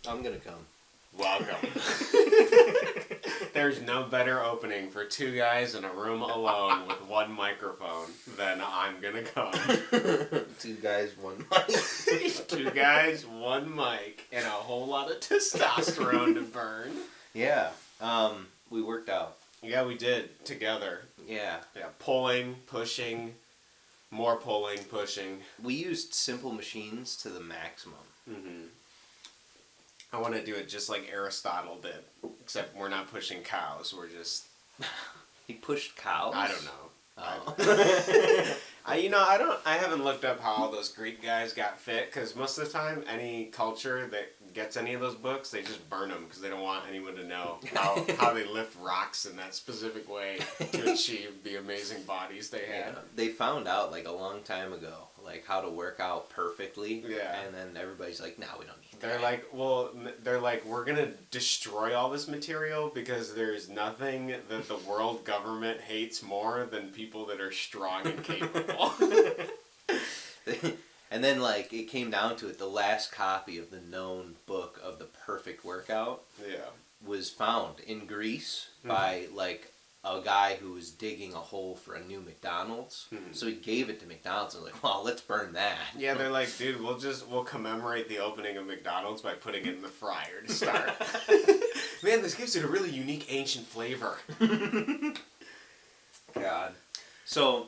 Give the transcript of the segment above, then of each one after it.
I'm gonna come. Welcome. There's no better opening for two guys in a room alone with one microphone than I'm gonna come. 2 guys, 1 mic. 2 guys, 1 mic, and a whole lot of testosterone to burn. Yeah. We worked out. Yeah, we did. Together. Yeah. Yeah, pulling, pushing, more pulling, pushing. We used simple machines to the maximum. Mm-hmm. I want to do it just like Aristotle did, except we're not pushing cows. We're just... He pushed cows? I don't know. Oh. I haven't looked up how all those Greek guys got fit, because most of the time, any culture that gets any of those books, they just burn them, because they don't want anyone to know how they lift rocks in that specific way to achieve the amazing bodies they had. Yeah, they found out, like, a long time ago, like, how to work out perfectly. Yeah. And then everybody's like, no, we don't need They're like, we're going to destroy all this material because there's nothing that the world government hates more than people that are strong and capable. And then, like, it came down to it, the last copy of the known book of the perfect workout was found in Greece by, like, a guy who was digging a hole for a new McDonald's. So he gave it to McDonald's and was like, well, let's burn that. Yeah, they're like, dude, we'll commemorate the opening of McDonald's by putting it in the fryer to start. Man, this gives it a really unique ancient flavor. God. So,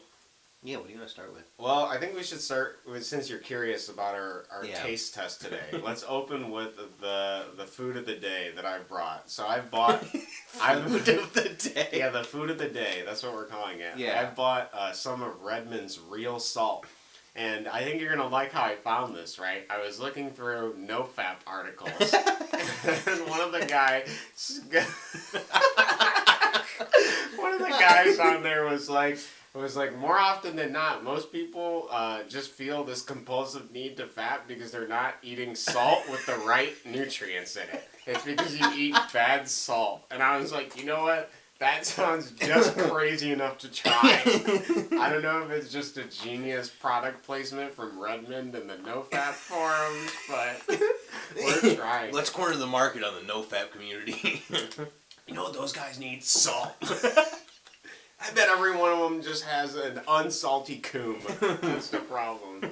yeah, what do you want to start with? Well, I think we should start with, since you're curious about our taste test today, let's open with the food of the day that I brought. So I've bought... Food of the day. Yeah, the food of the day. That's what we're calling it. Yeah. I bought some of Redmond's real salt. And I think you're going to like how I found this, right? I was looking through NoFap articles. And one of the guys on there was like, more often than not, most people just feel this compulsive need to fat because they're not eating salt with the right nutrients in it. It's because you eat bad salt. And I was like, you know what? That sounds just crazy enough to try. I don't know if it's just a genius product placement from Redmond and the NoFap forums, but we're trying. Let's corner the market on the NoFap community. You know what those guys need? Salt. I bet every one of them just has an unsalty coom. That's the problem.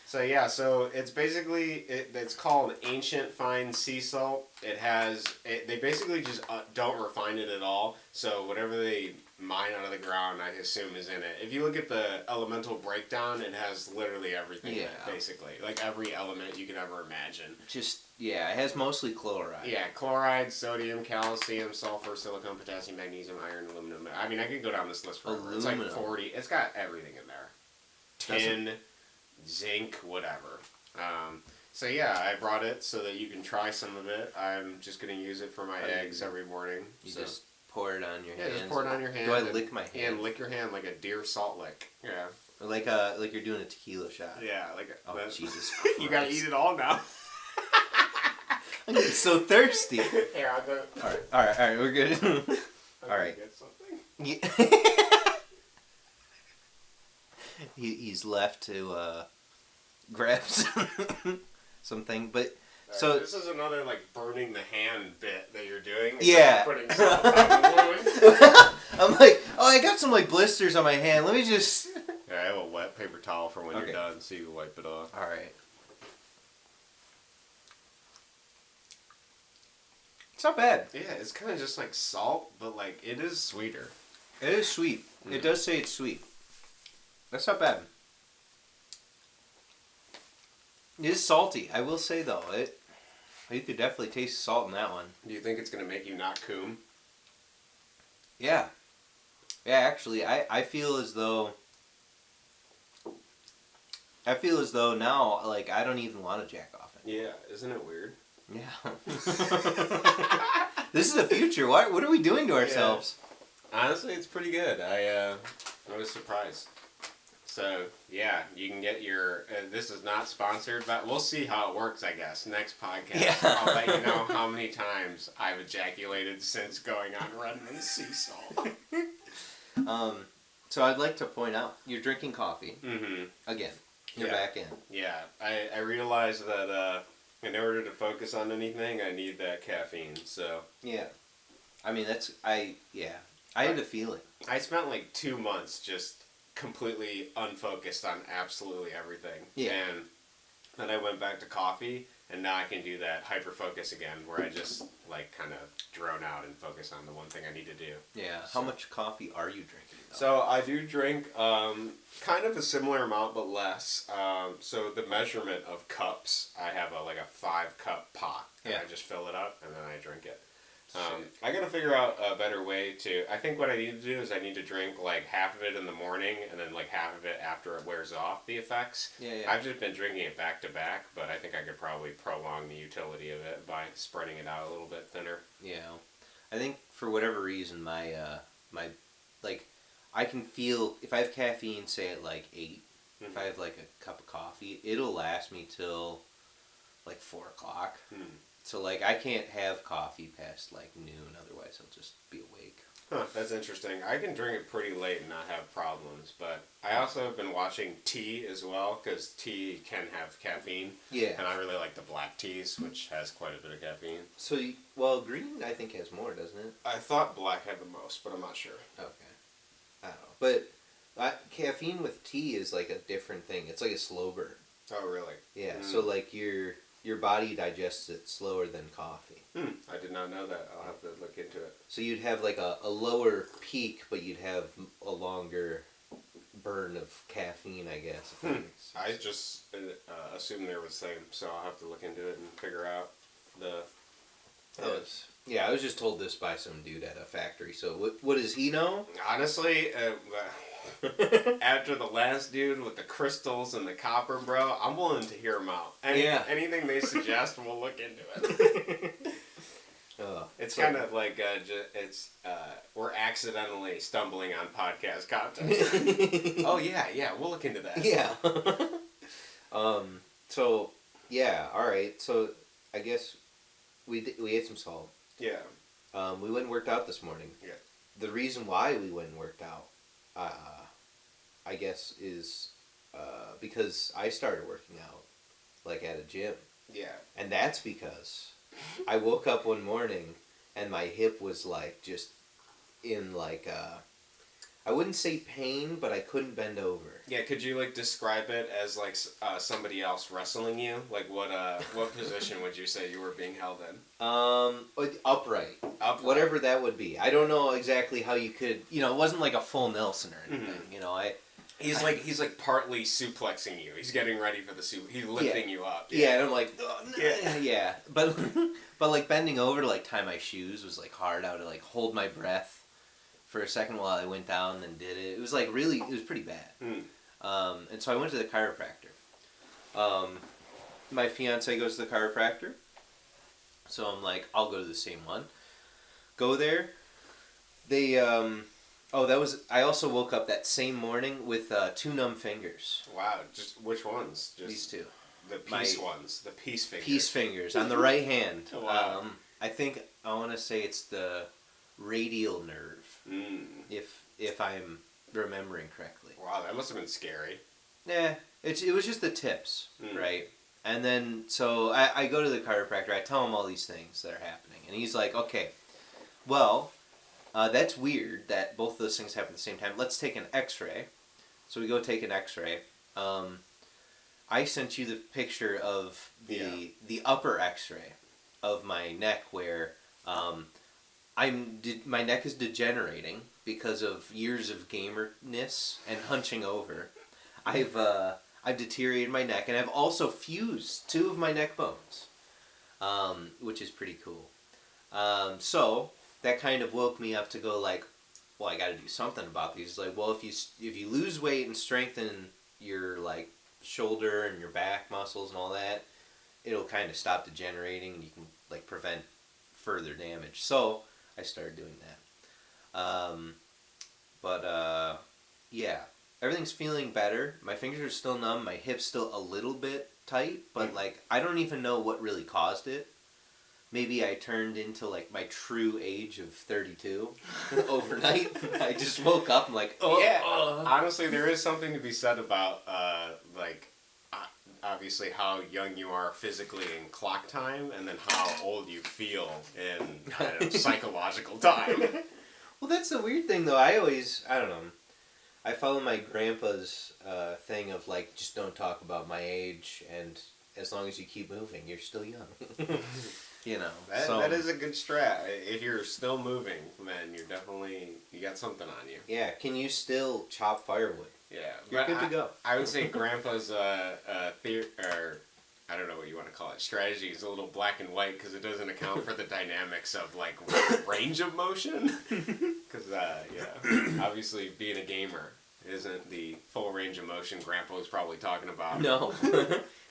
So yeah, it's basically, it's called Ancient Fine Sea Salt. They basically just don't refine it at all. So whatever they mine out of the ground, I assume is in it. If you look at the elemental breakdown, it has literally everything in it, basically. Like every element you could ever imagine. It has mostly chloride. Yeah, chloride, sodium, calcium, sulfur, silicon, potassium, magnesium, iron, aluminum. I mean, I could go down this list forever. It's like 40. It's got everything in there. Tin, zinc, whatever. So yeah, I brought it so that you can try some of it. I'm just going to use it for my eggs every morning. You just pour it on your hand. Yeah, just pour it on your hand. Do I lick my hand? And lick your hand like a deer salt lick. Yeah. Or like you're doing a tequila shot. Yeah, Jesus Christ. You gotta eat it all now. I'm getting so thirsty. Here, I'll go. All right, we're good. All right. Get something. Yeah. He's left to grab something, but so this is another like burning the hand bit that you're doing. Yeah. Putting salt on the wound. I'm like, oh, I got some like blisters on my hand. Let me just. Yeah, I have a wet paper towel for when you're done, so you can wipe it off. All right. It's not bad. Yeah, it's kind of just like salt, but like it is sweeter. It is sweet. It does say it's sweet. That's not bad. It is salty. I will say though, you could definitely taste the salt in that one. Do you think it's gonna make you not coom? Yeah. Yeah, actually, I feel as though now, like, I don't even want to jack off it. Yeah, isn't it weird? Yeah. This is the future. What are we doing to ourselves? Yeah. Honestly, it's pretty good. I was surprised. So, yeah, you can get your... this is not sponsored, but we'll see how it works, I guess. Next podcast, yeah. I'll let you know how many times I've ejaculated since going on Redmond Sea Salt. So I'd like to point out, you're drinking coffee. Mm-hmm. Again. You're back in. Yeah. I realized that in order to focus on anything, I need that caffeine. So yeah, I mean I had a feeling. I spent like 2 months just completely unfocused on absolutely everything. Yeah. And then I went back to coffee, and now I can do that hyper focus again, where I just like kind of drone out and focus on the one thing I need to do. Yeah. So, how much coffee are you drinking, though? So I do drink kind of a similar amount, but less. So the measurement of cups, I have like a 5-cup pot, and I just fill it up, and then I drink it. I gotta figure out a better way to. I think what I need to do is I need to drink like half of it in the morning and then like half of it after it wears off the effects. Yeah. I've just been drinking it back to back, but I think I could probably prolong the utility of it by spreading it out a little bit thinner. Yeah, I think for whatever reason my like I can feel if I have caffeine, say at like 8, if I have like a cup of coffee, it'll last me till like 4 o'clock. So, like, I can't have coffee past, like, noon, otherwise I'll just be awake. Huh, that's interesting. I can drink it pretty late and not have problems, but I also have been watching tea as well, because tea can have caffeine. Yeah. And I really like the black teas, which has quite a bit of caffeine. So, well, green, I think, has more, doesn't it? I thought black had the most, but I'm not sure. Okay. I don't know. But caffeine with tea is, like, a different thing. It's like a slow burn. Oh, really? Yeah, so, like, your body digests it slower than coffee. I did not know that. I'll have to look into it. So you'd have like a lower peak, but you'd have a longer burn of caffeine, I guess. I just assumed they were the same, so I'll have to look into it and figure out the... I was just told this by some dude at a factory, so what does he know? Honestly, after the last dude with the crystals and the copper, bro, I'm willing to hear him out. Anything they suggest, we'll look into it. It's kind of like we're accidentally stumbling on podcast content. Oh yeah, we'll look into that. Yeah. So yeah, all right. So I guess we ate some salt. Yeah. We went and worked out this morning. Yeah. The reason why we went and worked out, I guess, is because I started working out, like at a gym. Yeah. And that's because I woke up one morning and my hip was like just in like I wouldn't say pain, but I couldn't bend over. Yeah, could you like describe it as like somebody else wrestling you? Like what position would you say you were being held in? Upright. Whatever that would be. I don't know exactly how you could. It wasn't like a full Nelson or anything. He's like partly suplexing you. He's getting ready for the He's lifting you up. Yeah, and I'm like, yeah. But like bending over to like tie my shoes was like hard. I would like hold my breath for a second while I went down and did it. It was like it was pretty bad. And so I went to the chiropractor. My fiance goes to the chiropractor. So I'm like, I'll go to the same one. Go there. They, I also woke up that same morning with 2 numb fingers. Wow, just which ones? Just these 2. The peace ones. The peace fingers. Peace fingers on the right hand. Wow. I think I want to say it's the radial nerve. If I'm remembering correctly. Wow, that must have been scary. Nah, it was just the tips, right? And then, so I go to the chiropractor, I tell him all these things that are happening, and he's like, okay, well, that's weird that both of those things happen at the same time. Let's take an x-ray. So we go take an x-ray. I sent you the picture of the upper x-ray of my neck where my neck is degenerating because of years of gamerness and hunching over. I've deteriorated my neck, and I've also fused 2 of my neck bones, which is pretty cool. So that kind of woke me up to go like, well, I got to do something about these. Like, well, if you lose weight and strengthen your like shoulder and your back muscles and all that, it'll kind of stop degenerating, and you can like prevent further damage. So I started doing that. Yeah, everything's feeling better. My fingers are still numb. My hip's still a little bit tight, but like I don't even know what really caused it. Maybe I turned into like my true age of 32 overnight. I just woke up and like, Honestly, there is something to be said about obviously how young you are physically in clock time, and then how old you feel in psychological time. Well, that's the weird thing, though. I don't know. I follow my grandpa's thing of, like, just don't talk about my age, and as long as you keep moving, you're still young. You know. That is a good strat. If you're still moving, then you got something on you. Yeah, can you still chop firewood? Yeah. You're good to go. I would say grandpa's theory, or I don't know what you want to call it, strategy is a little black and white because it doesn't account for the dynamics of, like, range of motion. Because, obviously being a gamer isn't the full range of motion Grandpa was probably talking about. No.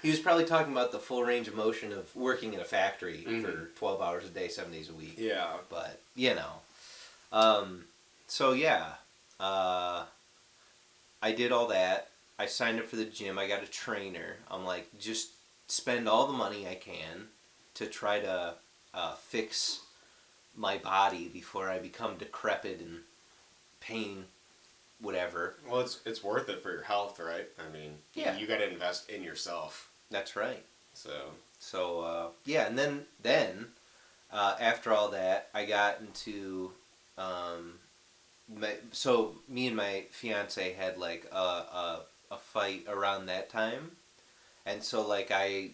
He was probably talking about the full range of motion of working in a factory for 12 hours a day, 7 days a week. Yeah. But, you know. So, yeah. I did all that. I signed up for the gym. I got a trainer. I'm like, just spend all the money I can to try to fix my body before I become decrepit and pain, whatever. Well, it's worth it for your health, right? I mean, yeah. You got to invest in yourself. That's right. So yeah, and then after all that, I got into me and my fiance had like a fight around that time, and so like I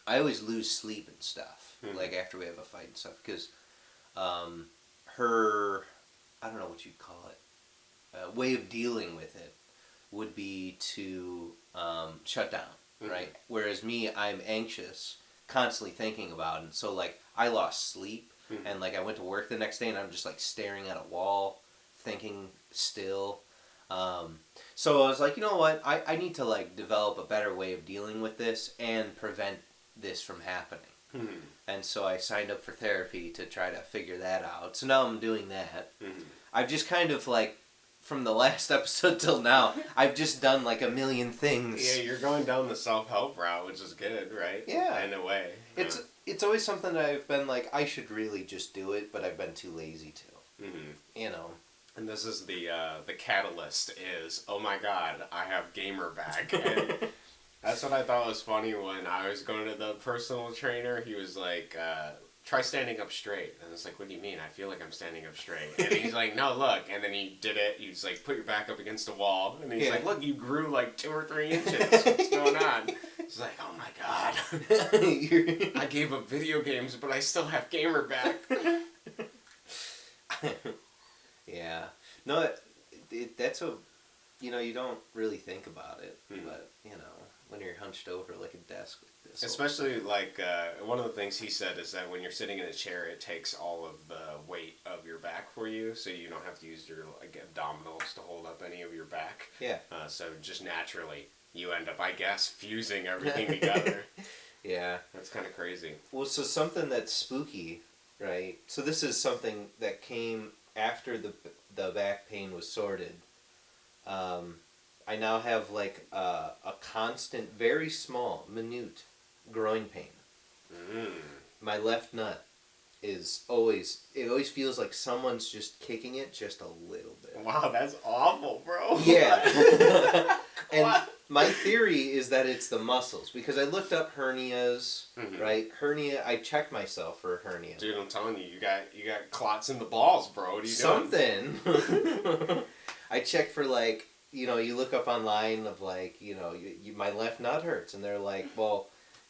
always lose sleep and stuff like after we have a fight and stuff because her, I don't know what you'd call it, way of dealing with it would be to shut down, right? Whereas me, I'm anxious, constantly thinking about it. So like I lost sleep, and like I went to work the next day, and I'm just like staring at a wall, thinking still. So I was like, you know what? I need to like develop a better way of dealing with this and prevent this from happening. And so I signed up for therapy to try to figure that out. So now I'm doing that. I've just kind of like, from the last episode till now, I've just done like a million things. Yeah, you're going down the self-help route, which is good, right? Yeah. In a way. It's always something that I've been like, I should really just do it, but I've been too lazy to. You know. And this is the catalyst is, oh my god, I have gamer back. And that's what I thought was funny when I was going to the personal trainer. He was like, try standing up straight. And I was like, what do you mean? I feel like I'm standing up straight. And he's like, no, look. And then he did it. He's like, put your back up against the wall. And he's like, look, you grew like 2 or 3 inches. What's going on? He's like, oh my god. I gave up video games, but I still have gamer back. Yeah. No, that's a, you know, you don't really think about it, but, you know, when you're hunched over like a desk like this. Especially, like, one of the things he said is that when you're sitting in a chair, it takes all of the weight of your back for you, so you don't have to use your, like, abdominals to hold up any of your back. Yeah. So just naturally, you end up, I guess, fusing everything together. Yeah. That's kind of crazy. Well, so something that's spooky, right? So this is something that came after the back pain was sorted. I now have like a constant, very small, minute groin pain. My left nut is always feels like someone's just kicking it just a little bit. Wow, that's awful, bro. Yeah. And my theory is that it's the muscles, because I looked up hernias, right? Hernia, I checked myself for a hernia. Dude, I'm telling you, you got clots in the balls, bro. What are you doing? Something. I checked for, like, you know, you look up online of, like, you know, my left nut hurts, and they're like, well,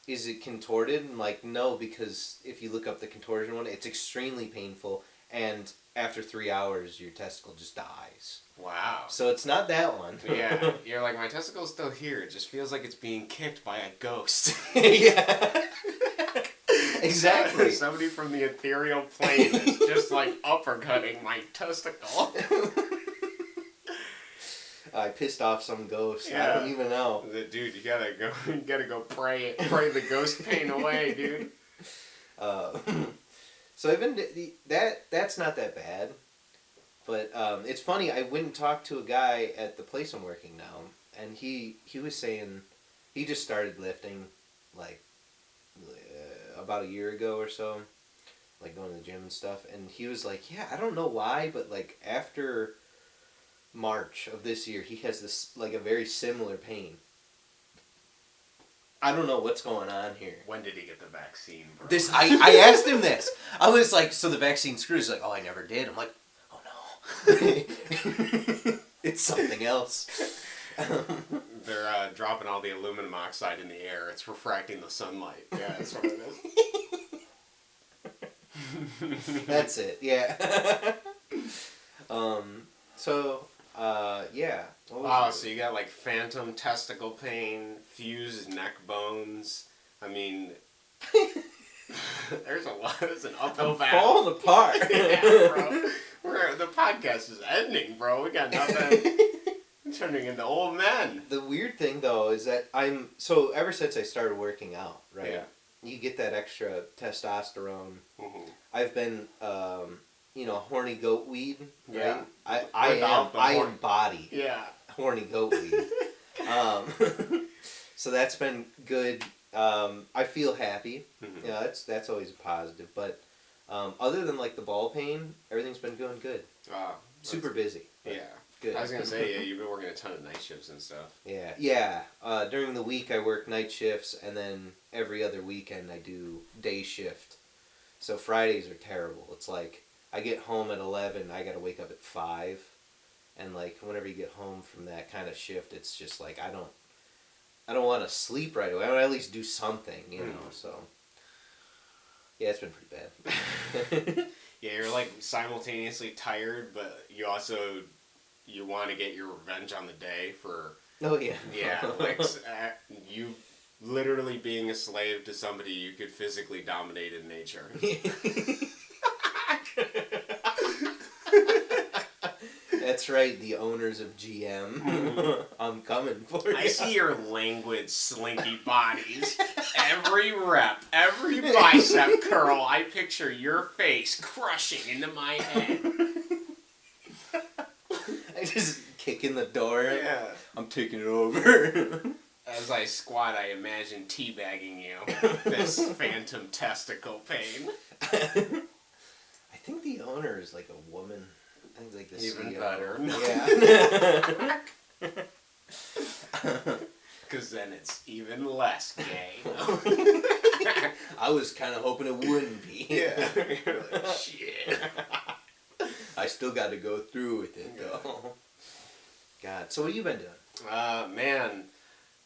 is it contorted? And like, no, because if you look up the contortion one, it's extremely painful, and after 3 hours, your testicle just dies. Wow. So it's not that one. Yeah, you're like, my testicle's still here. It just feels like it's being kicked by a ghost. Yeah. Exactly. Somebody from the ethereal plane is just like uppercutting my testicle. I pissed off some ghost. Yeah. I don't even know. Dude, you gotta go pray the ghost pain away, dude. So I've been that's not that bad, but it's funny. I went and talked to a guy at the place I'm working now, and he was saying he just started lifting like about a year ago or so, like going to the gym and stuff, and he was like, yeah, I don't know why, but like after March of this year, he has this like a very similar pain. I don't know what's going on here. When did he get the vaccine, bro? I asked him this. I was like, so the vaccine screws? He's like, oh, I never did. I'm like, oh no. It's something else. They're dropping all the aluminum oxide in the air. It's refracting the sunlight. Yeah, that's what it is. That's it. Yeah. Yeah. Oh, so you got like phantom testicle pain, fused neck bones. I mean, there's a lot. It's an uphill battle. Falling apart. Yeah, bro. The podcast is ending, bro. We got nothing. I'm turning into old men. The weird thing though is that ever since I started working out, right? Yeah. You get that extra testosterone. Mm-hmm. I've been, horny goat weed, right? Yeah. I embody horny goat weed. So that's been good. I feel happy. Mm-hmm. Yeah, that's always a positive. But other than like the ball pain, everything's been going good. Super busy. Yeah. Good. I was gonna say, yeah, you've been working a ton of night shifts and stuff. Yeah. During the week I work night shifts, and then every other weekend I do day shift. So Fridays are terrible. It's like I get home at 11, I gotta wake up at 5, and like whenever you get home from that kind of shift, it's just like I don't want to sleep right away. I want to at least do something, you know. So yeah, it's been pretty bad. Yeah, you're like simultaneously tired, but you want to get your revenge on the day for... Oh, yeah. Yeah, like you literally being a slave to somebody you could physically dominate in nature. That's right, the owners of GM. I'm coming for you. I see your languid, slinky bodies. Every rep, every bicep curl, I picture your face crushing into my head. I just kick in the door. Yeah. I'm taking it over. As I squat, I imagine teabagging you. This phantom testicle pain. I think the owner is like a woman. I think like the Even CEO. better. Yeah. Because then it's even less gay. I was kind of hoping it wouldn't be. Yeah. You're like, shit. I still got to go through with it, though. God. So what have you been doing? Man,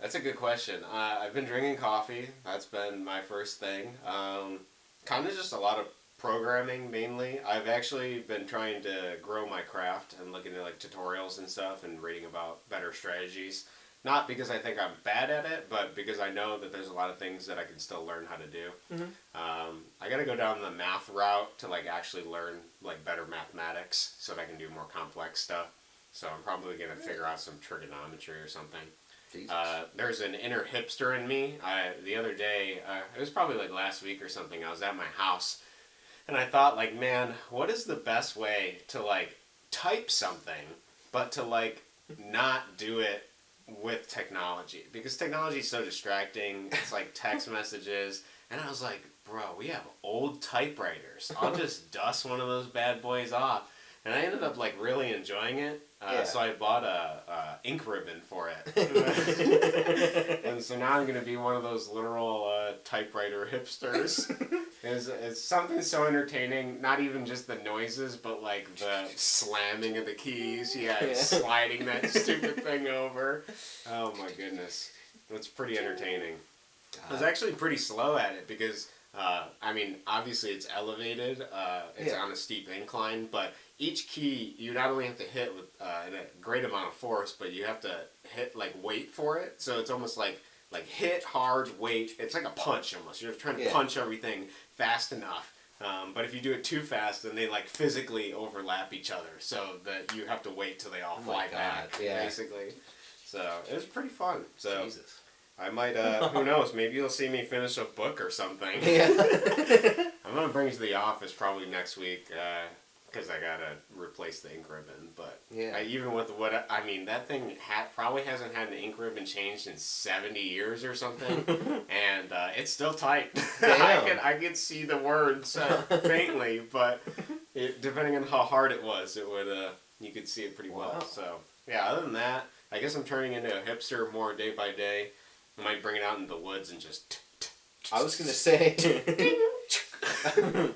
that's a good question. I've been drinking coffee. That's been my first thing. Kind of just a lot of programming, mainly. I've actually been trying to grow my craft and looking at like tutorials and stuff and reading about better strategies. Not because I think I'm bad at it, but because I know that there's a lot of things that I can still learn how to do. Mm-hmm. I got to go down the math route to like actually learn like better mathematics so that I can do more complex stuff. So I'm probably going to figure out some trigonometry or something. There's an inner hipster in me. The other day, it was probably like last week or something, I was at my house and I thought like, man, what is the best way to like type something, but to like not do it with technology, because technology is so distracting. It's like text messages, and I was like, bro, we have old typewriters. I'll just dust one of those bad boys off, and I ended up like really enjoying it. So I bought a ink ribbon for it, and so now I'm gonna be one of those literal typewriter hipsters. It's something so entertaining. Not even just the noises, but like the slamming of the keys. Yeah, sliding that stupid thing over. Oh my goodness, it's pretty entertaining. I was actually pretty slow at it because, obviously it's elevated. It's on a steep incline, but each key you not only have to hit with a great amount of force, but you have to hit like wait for it. So it's almost like hit hard, wait. It's like a punch almost. You're trying to punch everything fast enough. But if you do it too fast, then they like physically overlap each other, so that you have to wait till they all fly back, basically. So it was pretty fun. So Jesus. I might, who knows, maybe you'll see me finish a book or something. Yeah. I'm going to bring it to the office probably next week, because I got to replace the ink ribbon. But even with that thing probably hasn't had an ink ribbon changed in 70 years or something. And it's still tight. I could see the words faintly, but depending on how hard it was, it would you could see it pretty well. So, yeah, other than that, I guess I'm turning into a hipster more day by day. I might bring it out in the woods and just... I was going to say...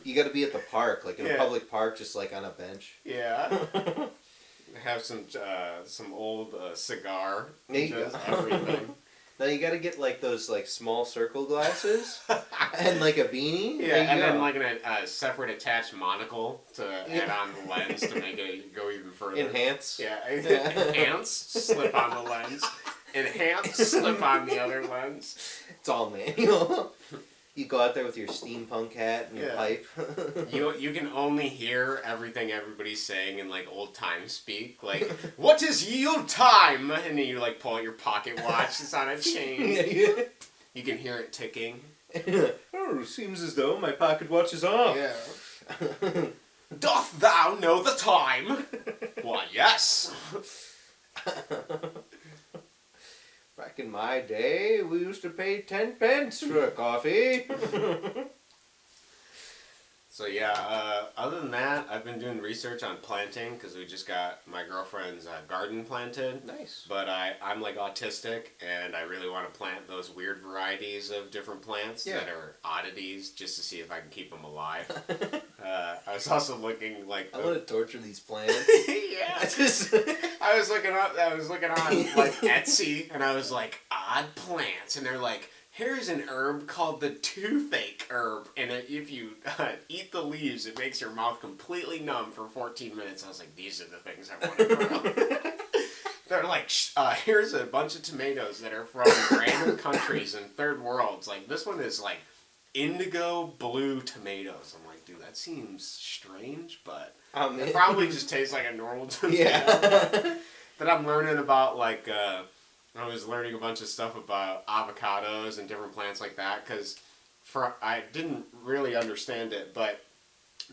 You got to be at the park, like in a public park, just like on a bench. Yeah. Have some old cigar. There you go. Everything. Now you got to get like those like small circle glasses and like a beanie. Yeah, and then like a separate attached monocle to add on the lens to make it go even further. Enhance. Yeah, enhance, slip on the lens. Enhance, slip on the other lens. It's all manual. You go out there with your steampunk hat and your pipe. You can only hear everything everybody's saying in like old time speak. Like, what is yield time? And then you like pull out your pocket watch. It's on a chain. You can hear it ticking. Oh, seems as though my pocket watch is off. Yeah. Doth thou know the time? Why, yes. Back in my day, we used to pay 10 pence for a coffee. So yeah, other than that, I've been doing research on planting because we just got my girlfriend's garden planted. Nice. But I'm like autistic and I really want to plant those weird varieties of different plants that are oddities just to see if I can keep them alive. I was also looking like... I want to torture these plants. Yeah. I was looking on like Etsy and I was like, odd plants. And they're like, here's an herb called the toothache herb, and if you eat the leaves, it makes your mouth completely numb for 14 minutes. I was like, these are the things I want to grow. They're like, here's a bunch of tomatoes that are from random countries and third worlds. Like, this one is like indigo blue tomatoes. I'm like, dude, that seems strange, but it probably just tastes like a normal tomato. Yeah. But I'm learning about, like... I was learning a bunch of stuff about avocados and different plants like that because I didn't really understand it, but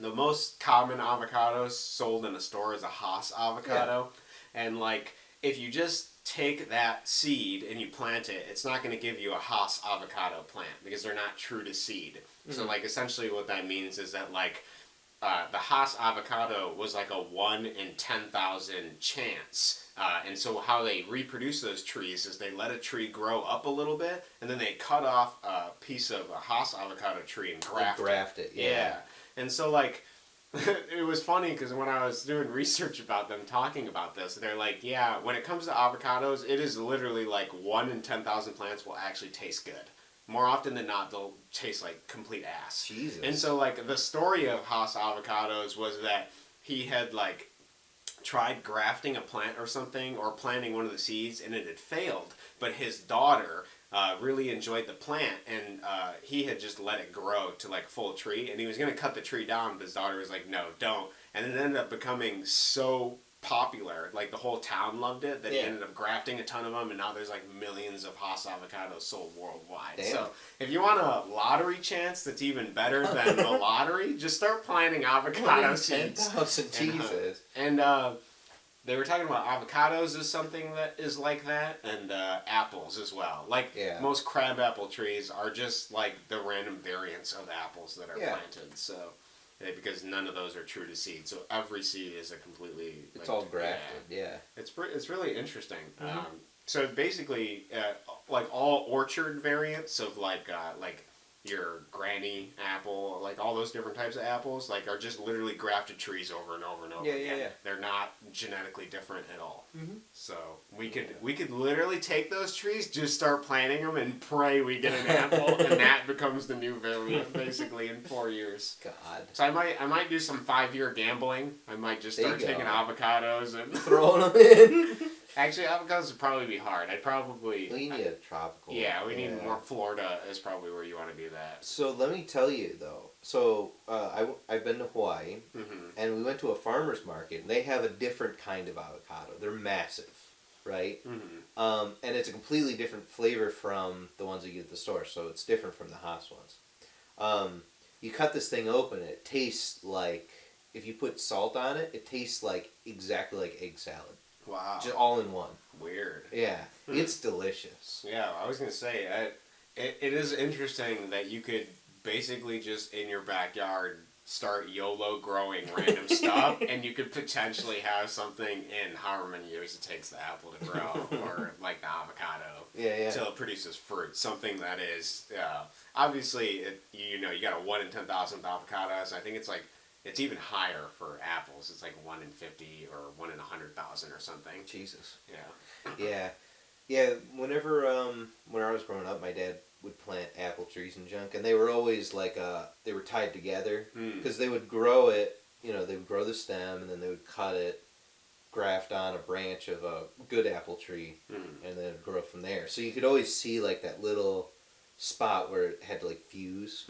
the most common avocados sold in a store is a Hass avocado. Yeah. And like if you just take that seed and you plant it, it's not going to give you a Hass avocado plant because they're not true to seed. Mm-hmm. So like essentially what that means is that like the Hass avocado was like a 1 in 10,000 chance. And so how they reproduce those trees is they let a tree grow up a little bit, and then they cut off a piece of a Hass avocado tree and graft it. Yeah. And so, like, it was funny because when I was doing research about them talking about this, they're like, yeah, when it comes to avocados, it is literally like 1 in 10,000 plants will actually taste good. More often than not, they'll taste like complete ass. Jesus. And so, like, the story of Hass avocados was that he had, like, tried grafting a plant or something or planting one of the seeds and it had failed, but his daughter really enjoyed the plant and he had just let it grow to like a full tree and he was going to cut the tree down, but his daughter was like, no, don't. And it ended up becoming so popular, like the whole town loved it, that he ended up grafting a ton of them and now there's like millions of Hass avocados sold worldwide. Damn. So if you want a lottery chance that's even better than the lottery, just start planting avocado seeds. 10,000, Jesus. And they were talking about avocados as something that is like that, and apples as well. Like most crabapple trees are just like the random variants of apples that are planted. So because none of those are true to seed, so every seed is a completely... It's all grafted, It's really interesting. Mm-hmm. So basically, like all orchard variants of like your granny apple, like all those different types of apples, like are just literally grafted trees over and over and over again. Yeah. They're not genetically different at all. Mm-hmm. So we could literally take those trees, just start planting them, and pray we get an apple, and that becomes the new variant basically in 4 years. God. So I might do some 5-year gambling. I might just start taking avocados and throwing them in. Actually, avocados would probably be hard. We need a tropical. Yeah, we need more. Florida is probably where you want to do that. So let me tell you though. So I've been to Hawaii, and we went to a farmer's market, and they have a different kind of avocado. They're massive, right? Mm-hmm. And it's a completely different flavor from the ones that you get at the store. So it's different from the Hass ones. You cut this thing open, and it tastes like, if you put salt on it, it tastes like exactly like egg salad. Wow. Just all in one. Weird. Yeah. It's delicious. Yeah, I was going to say, it is interesting that you could basically just in your backyard start YOLO growing random stuff, and you could potentially have something in however many years it takes the apple to grow, or like the avocado, till it produces fruit. Something that is, obviously, you got a 1 in 10,000 avocados. I think it's even higher for apples. It's like 1 in 50 or 1 in 100,000 or something. Jesus. Yeah. Yeah. Whenever when I was growing up, my dad would plant apple trees and junk, and they were always like they were tied together because they would grow it. They would grow the stem, and then they would cut it, graft on a branch of a good apple tree, and then it'd grow from there. So you could always see like that little spot where it had to like fuse.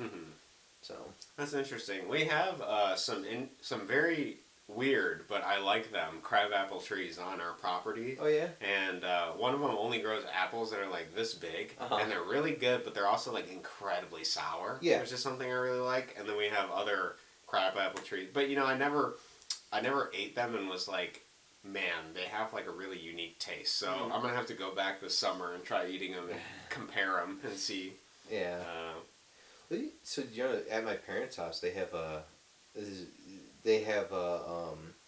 So that's interesting. We have some very weird, but I like them, crabapple trees on our property. Oh yeah. And one of them only grows apples that are like this big, and they're really good, but they're also like incredibly sour. Yeah. Which is something I really like. And then we have other crabapple trees, but I never ate them and was like, man, they have like a really unique taste. So I'm gonna have to go back this summer and try eating them and compare them and see. Yeah. So at my parents' house, they have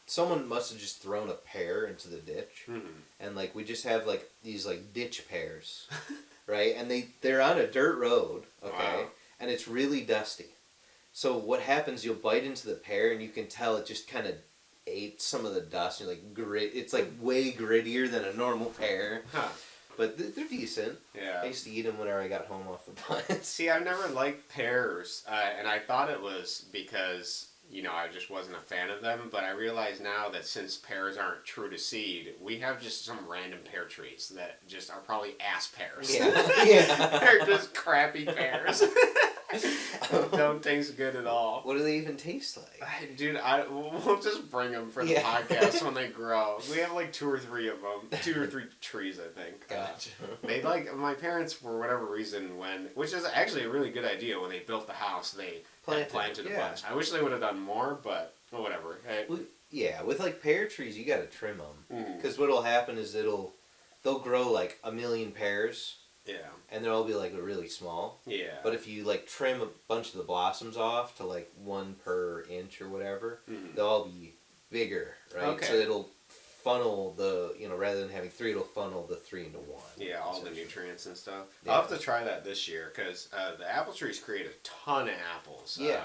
someone must have just thrown a pear into the ditch, and like we just have like these like ditch pears, right? And they're on a dirt road, okay, and it's really dusty. So what happens? You'll bite into the pear, and you can tell it just kind of ate some of the dust. You're like grit. It's like way grittier than a normal pear. But they're decent. Yeah. I used to eat them whenever I got home off the bus. See, I've never liked pears, and I thought it was because, I just wasn't a fan of them, but I realize now that since pears aren't true to seed, we have just some random pear trees that just are probably ass pears. Yeah. They're just crappy pears. Don't taste good at all. What do they even taste like? Dude, we'll just bring them for the podcast when they grow. We have like 2 or 3 of them. 2 or 3 trees, I think. Gotcha. They my parents, for whatever reason, which is actually a really good idea, when they built the house, they planted a bunch. I wish they would have done more, but whatever. With like pear trees, you got to trim them. Because what'll happen is they'll grow like a million pears. Yeah. And they'll all be like really small. Yeah. But if you like trim a bunch of the blossoms off to like 1 per inch or whatever, they'll all be bigger, right? Okay. So it'll funnel rather than having 3, it'll funnel the 3 into 1. Yeah, all the nutrients and stuff. Yeah. I'll have to try that this year because the apple trees create a ton of apples. Yeah.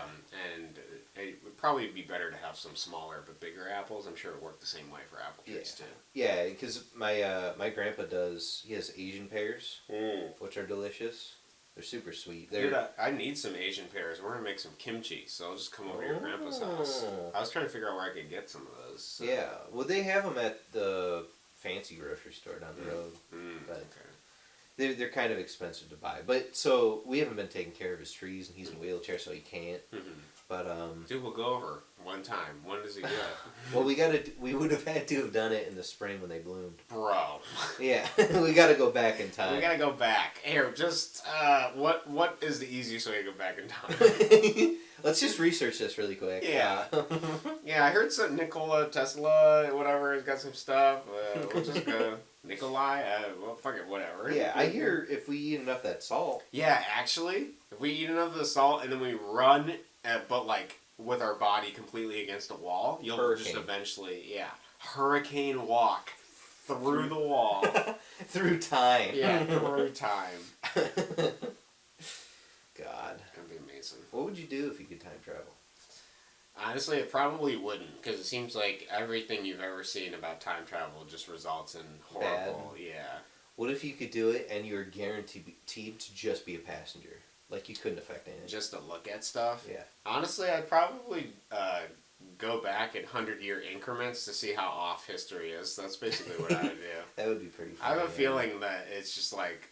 And it would probably be better to have some smaller but bigger apples. I'm sure it worked the same way for apple trees too. Yeah, because my grandpa he has Asian pears, which are delicious. They're super sweet. Dude, I need some Asian pears. We're going to make some kimchi, so I'll just come over to your grandpa's house. I was trying to figure out where I could get some of those. So. Yeah, well, they have them at the fancy grocery store down the road. But they're kind of expensive to buy. But so we haven't been taking care of his trees, and he's in a wheelchair, so he can't. But dude, we'll go over one time. When does he get? Well, we would have had to have done it in the spring when they bloomed. Bro. Yeah, we got to go back in time. We got to go back. Here, just what is the easiest way to go back in time? Let's just research this really quick. Yeah. Yeah, I heard some Nikola Tesla, whatever, has got some stuff. We'll just go. Nikolai? Well, fuck it, whatever. Yeah, I hear if we eat enough of that salt. Yeah, actually, if we eat enough of the salt and then we run, but like with our body completely against a wall, you'll just eventually, hurricane walk through the wall. Through time. Yeah, through time. God. That'd be amazing. What would you do if you could time travel? Honestly, it probably wouldn't, because it seems like everything you've ever seen about time travel just results in horrible, What if you could do it and you were guaranteed to just be a passenger? Like you couldn't affect anything. Just to look at stuff? Yeah. Honestly, I'd probably go back in 100-year increments to see how off history is. That's basically what I would do. That would be pretty fun. I have a feeling that it's just like,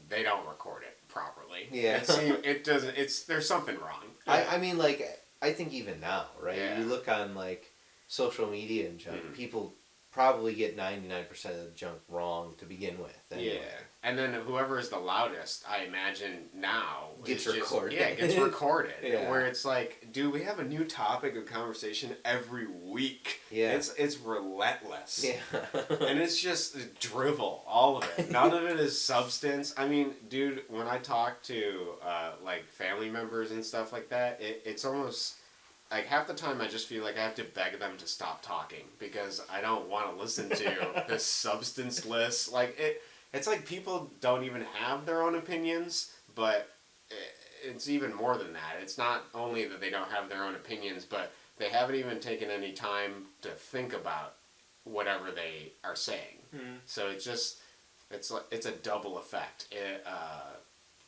they don't record it properly. Yeah. It doesn't, there's something wrong. I mean, like, I think even now, right? Yeah. You look on, like, social media and junk, people probably get 99% of the junk wrong to begin with. Anyway. Yeah. And then whoever is the loudest, I imagine now gets recorded. Gets recorded. Yeah. Where it's like, dude, we have a new topic of conversation every week. Yeah. It's relentless. Yeah. And it's just drivel, all of it. None of it is substance. I mean, dude, when I talk to like family members and stuff like that, it's almost like half the time I just feel like I have to beg them to stop talking because I don't want to listen to this substanceless, like it's like people don't even have their own opinions, but it's even more than that. It's not only that they don't have their own opinions, but they haven't even taken any time to think about whatever they are saying. Mm-hmm. So it's a double effect.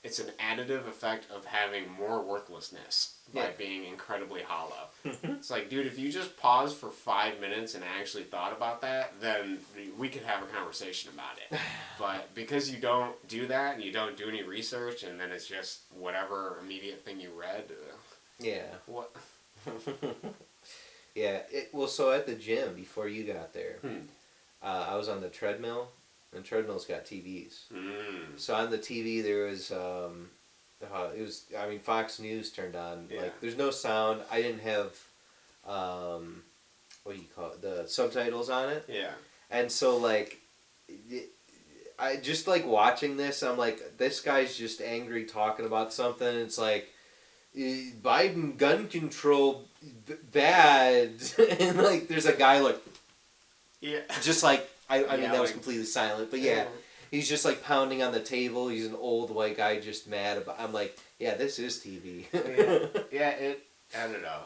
It's an additive effect of having more worthlessness by being incredibly hollow. It's like, dude, if you just paused for 5 minutes and actually thought about that, then we could have a conversation about it. But because you don't do that and you don't do any research and then it's just whatever immediate thing you read. Yeah. What? Yeah. Well, so at the gym before you got there, I was on the treadmill. And treadmills got TVs. Mm. So on the TV there was, Fox News turned on. Yeah. Like, there's no sound. I didn't have, what do you call it? The subtitles on it. Yeah. And so, like, I just, like, watching this, I'm like, this guy's just angry talking about something. It's like, Biden gun control bad. And, like, there's a guy, like, yeah, just like, I mean, that was completely silent, but yeah, he's just like pounding on the table. He's an old white guy just mad about. I'm like, yeah, this is TV. I don't know.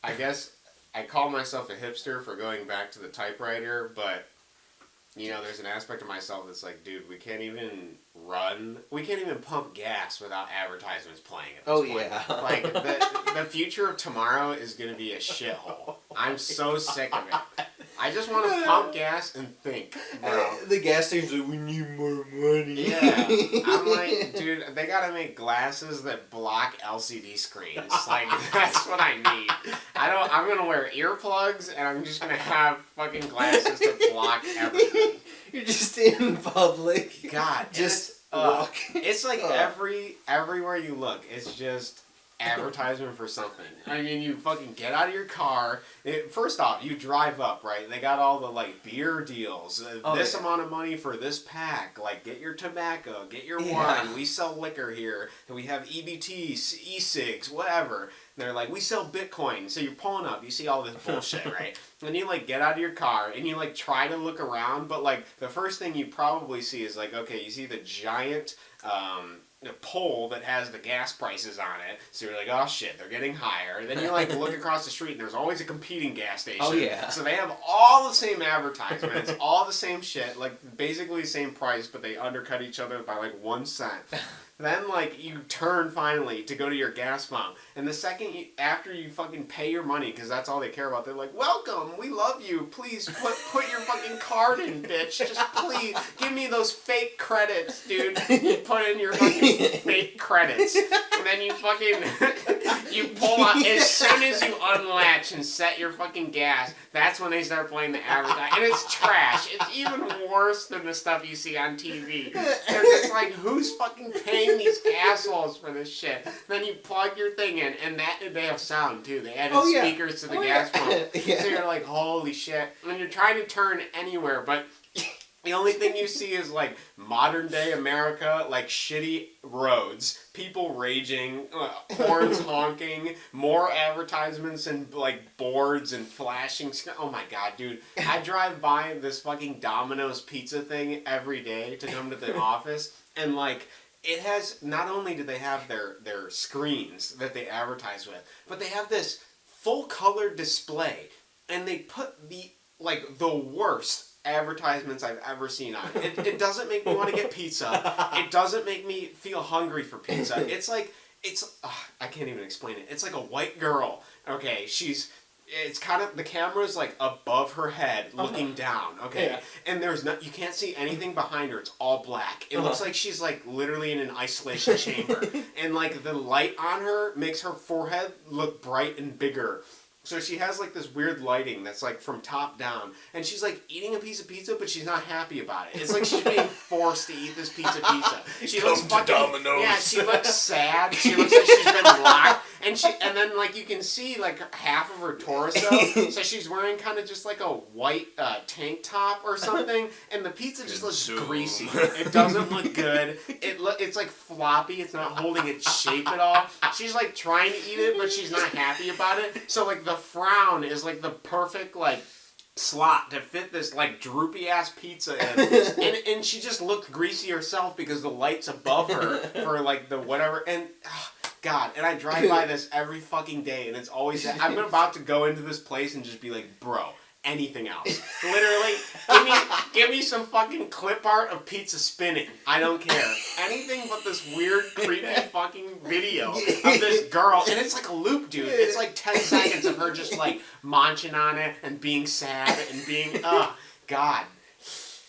I guess I call myself a hipster for going back to the typewriter, but you know, there's an aspect of myself that's like, dude, we can't even pump gas without advertisements playing at this point. Yeah. Like, the future of tomorrow is going to be a shithole. I'm so sick of it. I just want to pump gas and think, bro. The gas station's like, we need more money. Yeah. I'm like, dude, they gotta make glasses that block LCD screens. Like, that's what I need. I'm gonna wear earplugs and I'm just gonna have fucking glasses to block everything. You're just in public. God. Just walk. It's like everywhere you look, it's just advertisement for something. I mean, you fucking get out of your car. First off, you drive up, right? They got all the, like, beer deals. This amount of money for this pack. Like, get your tobacco, get your wine. We sell liquor here. And we have EBTs, e-cigs, whatever. And they're like, we sell Bitcoin. So you're pulling up. You see all this bullshit, right? And you, like, get out of your car and you, like, try to look around. But, like, the first thing you probably see is, like, okay, you see the giant pole that has the gas prices on it, so you're like, oh shit, they're getting higher. And then you like look across the street and there's always a competing gas station. Oh yeah. So they have all the same advertisements, all the same shit, like basically the same price, but they undercut each other by like 1 cent. Then, like, you turn finally to go to your gas pump. And the second after you fucking pay your money, because that's all they care about, they're like, welcome, we love you. Please put your fucking card in, bitch. Just please give me those fake credits, dude. You put in your fucking fake credits. And then you fucking, you pull out, as soon as you unlatch and set your fucking gas, that's when they start playing the advertisement. And it's trash. It's even worse than the stuff you see on TV. They're just like, who's fucking paying these assholes for this shit? Then you plug your thing in, and they have sound too. They added speakers to the gas pump. Yeah. So you're like, holy shit. And you're trying to turn anywhere, but the only thing you see is like modern day America, like shitty roads, people raging, horns honking, more advertisements and like boards and flashing. Oh my god, dude. I drive by this fucking Dominoes pizza thing every day to come to the office, and like, it has, not only do they have their screens that they advertise with, but they have this full color display, and they put the worst advertisements I've ever seen on it. It doesn't make me want to get pizza. It doesn't make me feel hungry for pizza. I can't even explain it. It's like a white girl. Okay, it's kind of, the camera's like above her head looking down, okay? Yeah. And you can't see anything behind her. It's all black. It looks like she's like literally in an isolation chamber. And like the light on her makes her forehead look bright and bigger. So she has like this weird lighting that's like from top down, and she's like eating a piece of pizza, but she's not happy about it. It's like she's being forced to eat this piece of pizza. She looks fucking Dominoes. Yeah, she looks sad. She looks like she's been locked, and then like you can see like half of her torso. So she's wearing kind of just like a white tank top or something, and the pizza just looks greasy. It doesn't look good. It's like floppy. It's not holding its shape at all. She's like trying to eat it, but she's not happy about it. So like the frown is like the perfect like slot to fit this like droopy ass pizza in, and she just looked greasy herself because the light's above her for like the whatever, and God, and I drive by this every fucking day, and it's always that. I'm about to go into this place and just be like, bro, anything else. Literally, give me some fucking clip art of pizza spinning. I don't care. Anything but this weird, creepy fucking video of this girl. And it's like a loop, dude. It's like 10 seconds of her just like munching on it and being sad and being, God.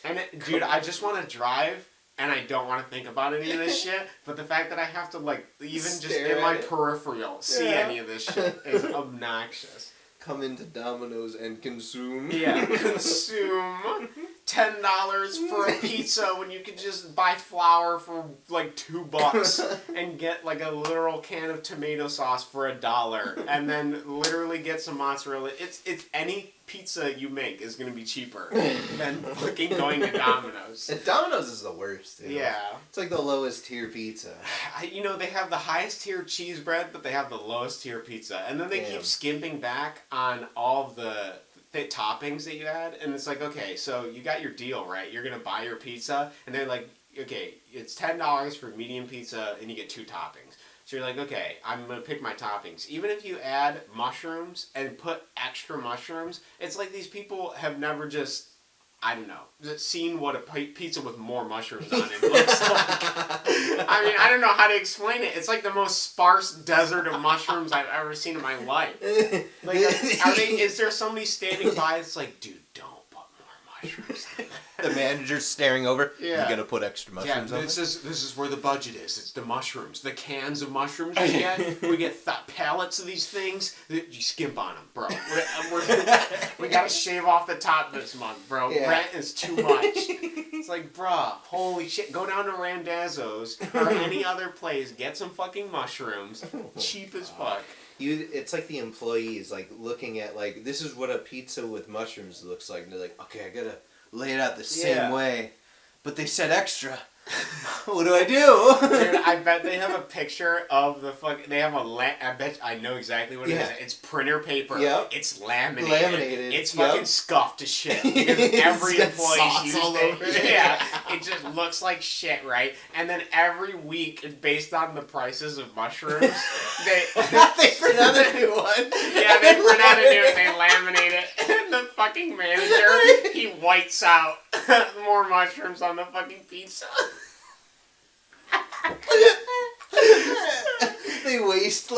And dude, I just want to drive and I don't want to think about any of this shit. But the fact that I have to like, even just in my peripheral, see any of this shit is obnoxious. Come into Dominoes and consume. Yeah, consume $10 for a pizza when you could just buy flour for like $2 and get like a literal can of tomato sauce for $1, and then literally get some mozzarella. It's any pizza you make is gonna be cheaper than fucking going to Domino's. And Domino's is the worst. Dude. Yeah, it's like the lowest tier pizza. They have the highest tier cheese bread, but they have the lowest tier pizza, and then they keep skimping back on all of the toppings that you add, and it's like, okay, so you got your deal, right? You're gonna buy your pizza, and they're like, okay, it's $10 for medium pizza, and you get 2 toppings. So you're like, okay, I'm gonna pick my toppings. Even if you add mushrooms and put extra mushrooms, it's like these people have never just, I don't know, seen what a pizza with more mushrooms on it looks like. I mean, I don't know how to explain it. It's like the most sparse desert of mushrooms I've ever seen in my life. Like, is there somebody standing by that's like, dude, don't put more mushrooms on it? The manager's staring over. Yeah. You gonna put extra mushrooms on it? This is where the budget is. It's the mushrooms. The cans of mushrooms we get. We get pallets of these things. You skimp on them, bro. We gotta shave off the top this month, bro. Yeah. Rent is too much. It's like, bruh, holy shit. Go down to Randazzo's or any other place. Get some fucking mushrooms. Cheap as fuck. It's like the employees like looking at like, this is what a pizza with mushrooms looks like. And they're like, okay, I gotta lay it out the same way, but they said extra. What do I do? Dude, I bet they have a picture of the they have I bet I know exactly what it is. It's printer paper. Yep. It's laminated. It's fucking scuffed to shit. Because every employee's used it. Yeah. It just looks like shit, right? And then every week, based on the prices of mushrooms, they print out a new one. Yeah, they print out a new one. They laminate it. And the fucking manager, he whites out more mushrooms on the fucking pizza. They waste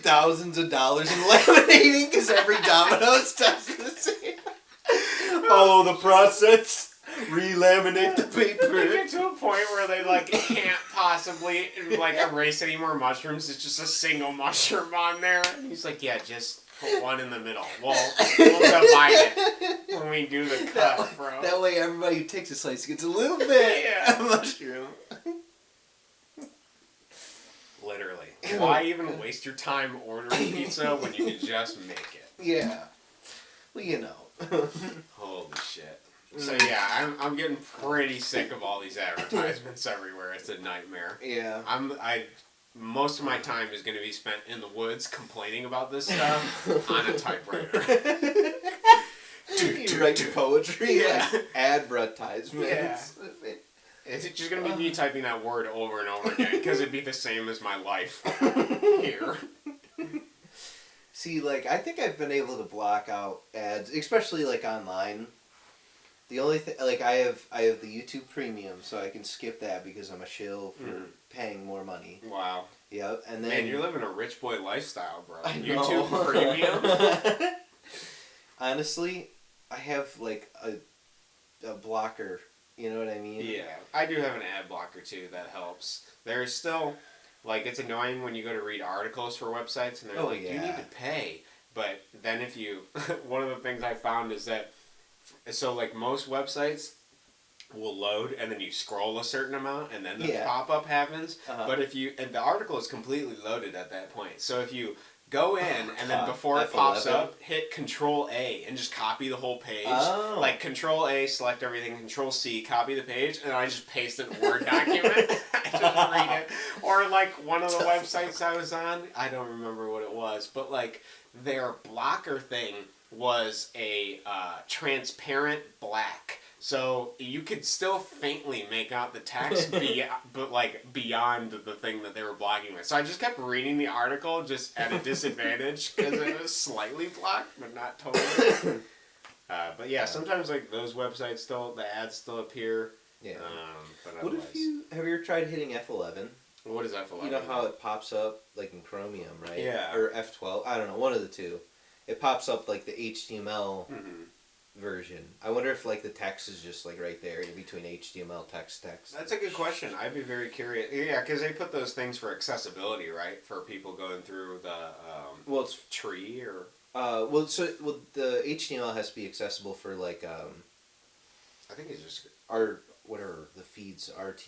thousands of dollars in laminating because every Domino's does the same. Follow the process. Relaminate the paper. They get to a point where they can't possibly erase any more mushrooms. It's just a single mushroom on there. And he's like, yeah, just put one in the middle. We'll divide it when we do the cut, bro. That way everybody who takes a slice gets a little bit of mushroom. Literally. Why even waste your time ordering pizza when you can just make it? Yeah. Well, you know. Holy shit. So yeah, I'm getting pretty sick of all these advertisements everywhere. It's a nightmare. Yeah. Most of my time is going to be spent in the woods complaining about this stuff on a typewriter. You write poetry, advertisements. Yeah. It's just going to be me typing that word over and over again because it'd be the same as my life here. See, I think I've been able to block out ads, especially online. The only thing, I have the YouTube Premium, so I can skip that because I'm a shill for paying more money. Wow. Yep, and then... Man, you're living a rich boy lifestyle, bro. I know. YouTube Premium? Honestly, I have, a blocker, you know what I mean? Yeah. I do have an ad blocker, too, that helps. There's still... Like, it's annoying when you go to read articles for websites and they're like, you need to pay. But then if you, one of the things I found is that, so like most websites will load and then you scroll a certain amount and then the pop-up happens. But if you, and the article is completely loaded at that point. So if you go in and then before it pops up, hit Control A and just copy the whole page. Like Control A, select everything, Control C, copy the page, and I just paste it in a Word document. I just read it. Or like one of the websites I was on, I don't remember what it was, but like their blocker thing was a transparent black. So you could still faintly make out the text, but like beyond the thing that they were blocking with. So I just kept reading the article just at a disadvantage because it was slightly blocked, but not totally. But yeah, sometimes like those websites still, the ads still appear. Yeah. But what if you have you ever tried hitting F11? What is F11? You know how it pops up like in Chromium, right? Yeah. Or F12? I don't know, one of the two. It pops up like the HTML. Version. I wonder if like the text is just like right there in between HTML text. That's a good question. I'd be very curious. Yeah, because they put those things for accessibility, right? For people going through the it's tree or the HTML has to be accessible for like I think it's just whatever the feeds RT.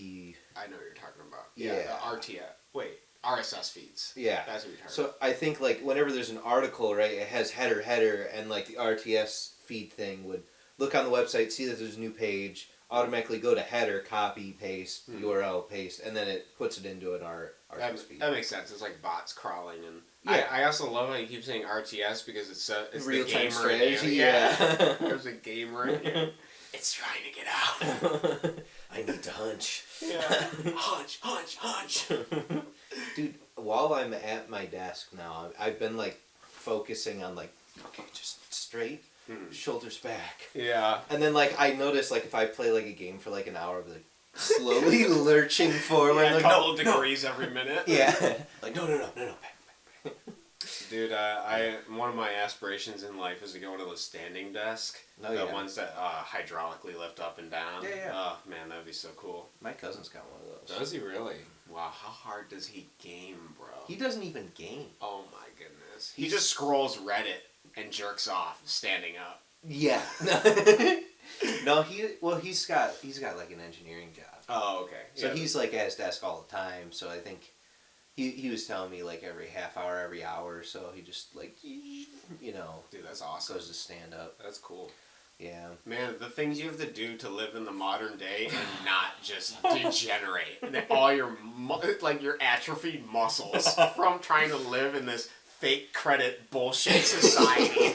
I know what you're talking about. Yeah, the RTS. Wait, RSS feeds. Yeah, that's what you're talking about. So I think like whenever there's an article, right, it has header, and like the RTS feed thing would look on the website, see that there's a new page, automatically go to header, copy, paste, URL, paste, and then it puts it into an RSS feed. That makes sense. It's like bots crawling, and I also love how you keep saying RTS because it's real-time strategy. Yeah, there's a gamer in here. It's trying to get out. I need to hunch. Yeah, hunch. Dude, while I'm at my desk now, I've been like focusing on like, okay, just straight. Shoulders back. Yeah. And then like I notice like if I play like a game for like an hour, I'll be like slowly lurching forward. Yeah, like, a couple degrees every minute. Yeah. Like no, back. Dude, one of my aspirations in life is to go into the standing desk. The ones that hydraulically lift up and down. Yeah. Oh man, that'd be so cool. My cousin's got one of those. Does he really? Wow, how hard does he game, bro? He doesn't even game. Oh my goodness. He just scrolls Reddit and jerks off standing up. Yeah. No, he's got like an engineering job. Oh, okay. So he's like at his desk all the time. So I think he was telling me like every half hour, every hour or so, he just like Dude, that's awesome. Goes to stand up. That's cool. Yeah. Man, the things you have to do to live in the modern day and not just degenerate. All your your atrophied muscles from trying to live in this fake credit bullshit society.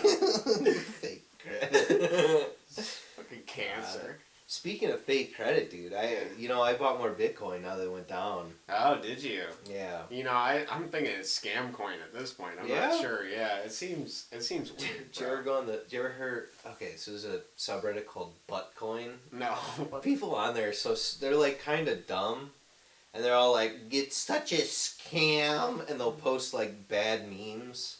Fake credit. Fucking cancer. Speaking of fake credit, dude, I bought more Bitcoin now that it went down. Oh, did you? Yeah. I'm thinking it's scam coin at this point. I'm not sure. Yeah, it seems weird. Did you ever heard? Okay, so there's a subreddit called Buttcoin. No. People on there, they're like kind of dumb, and they're all like, "It's such a scam," and they'll post like bad memes.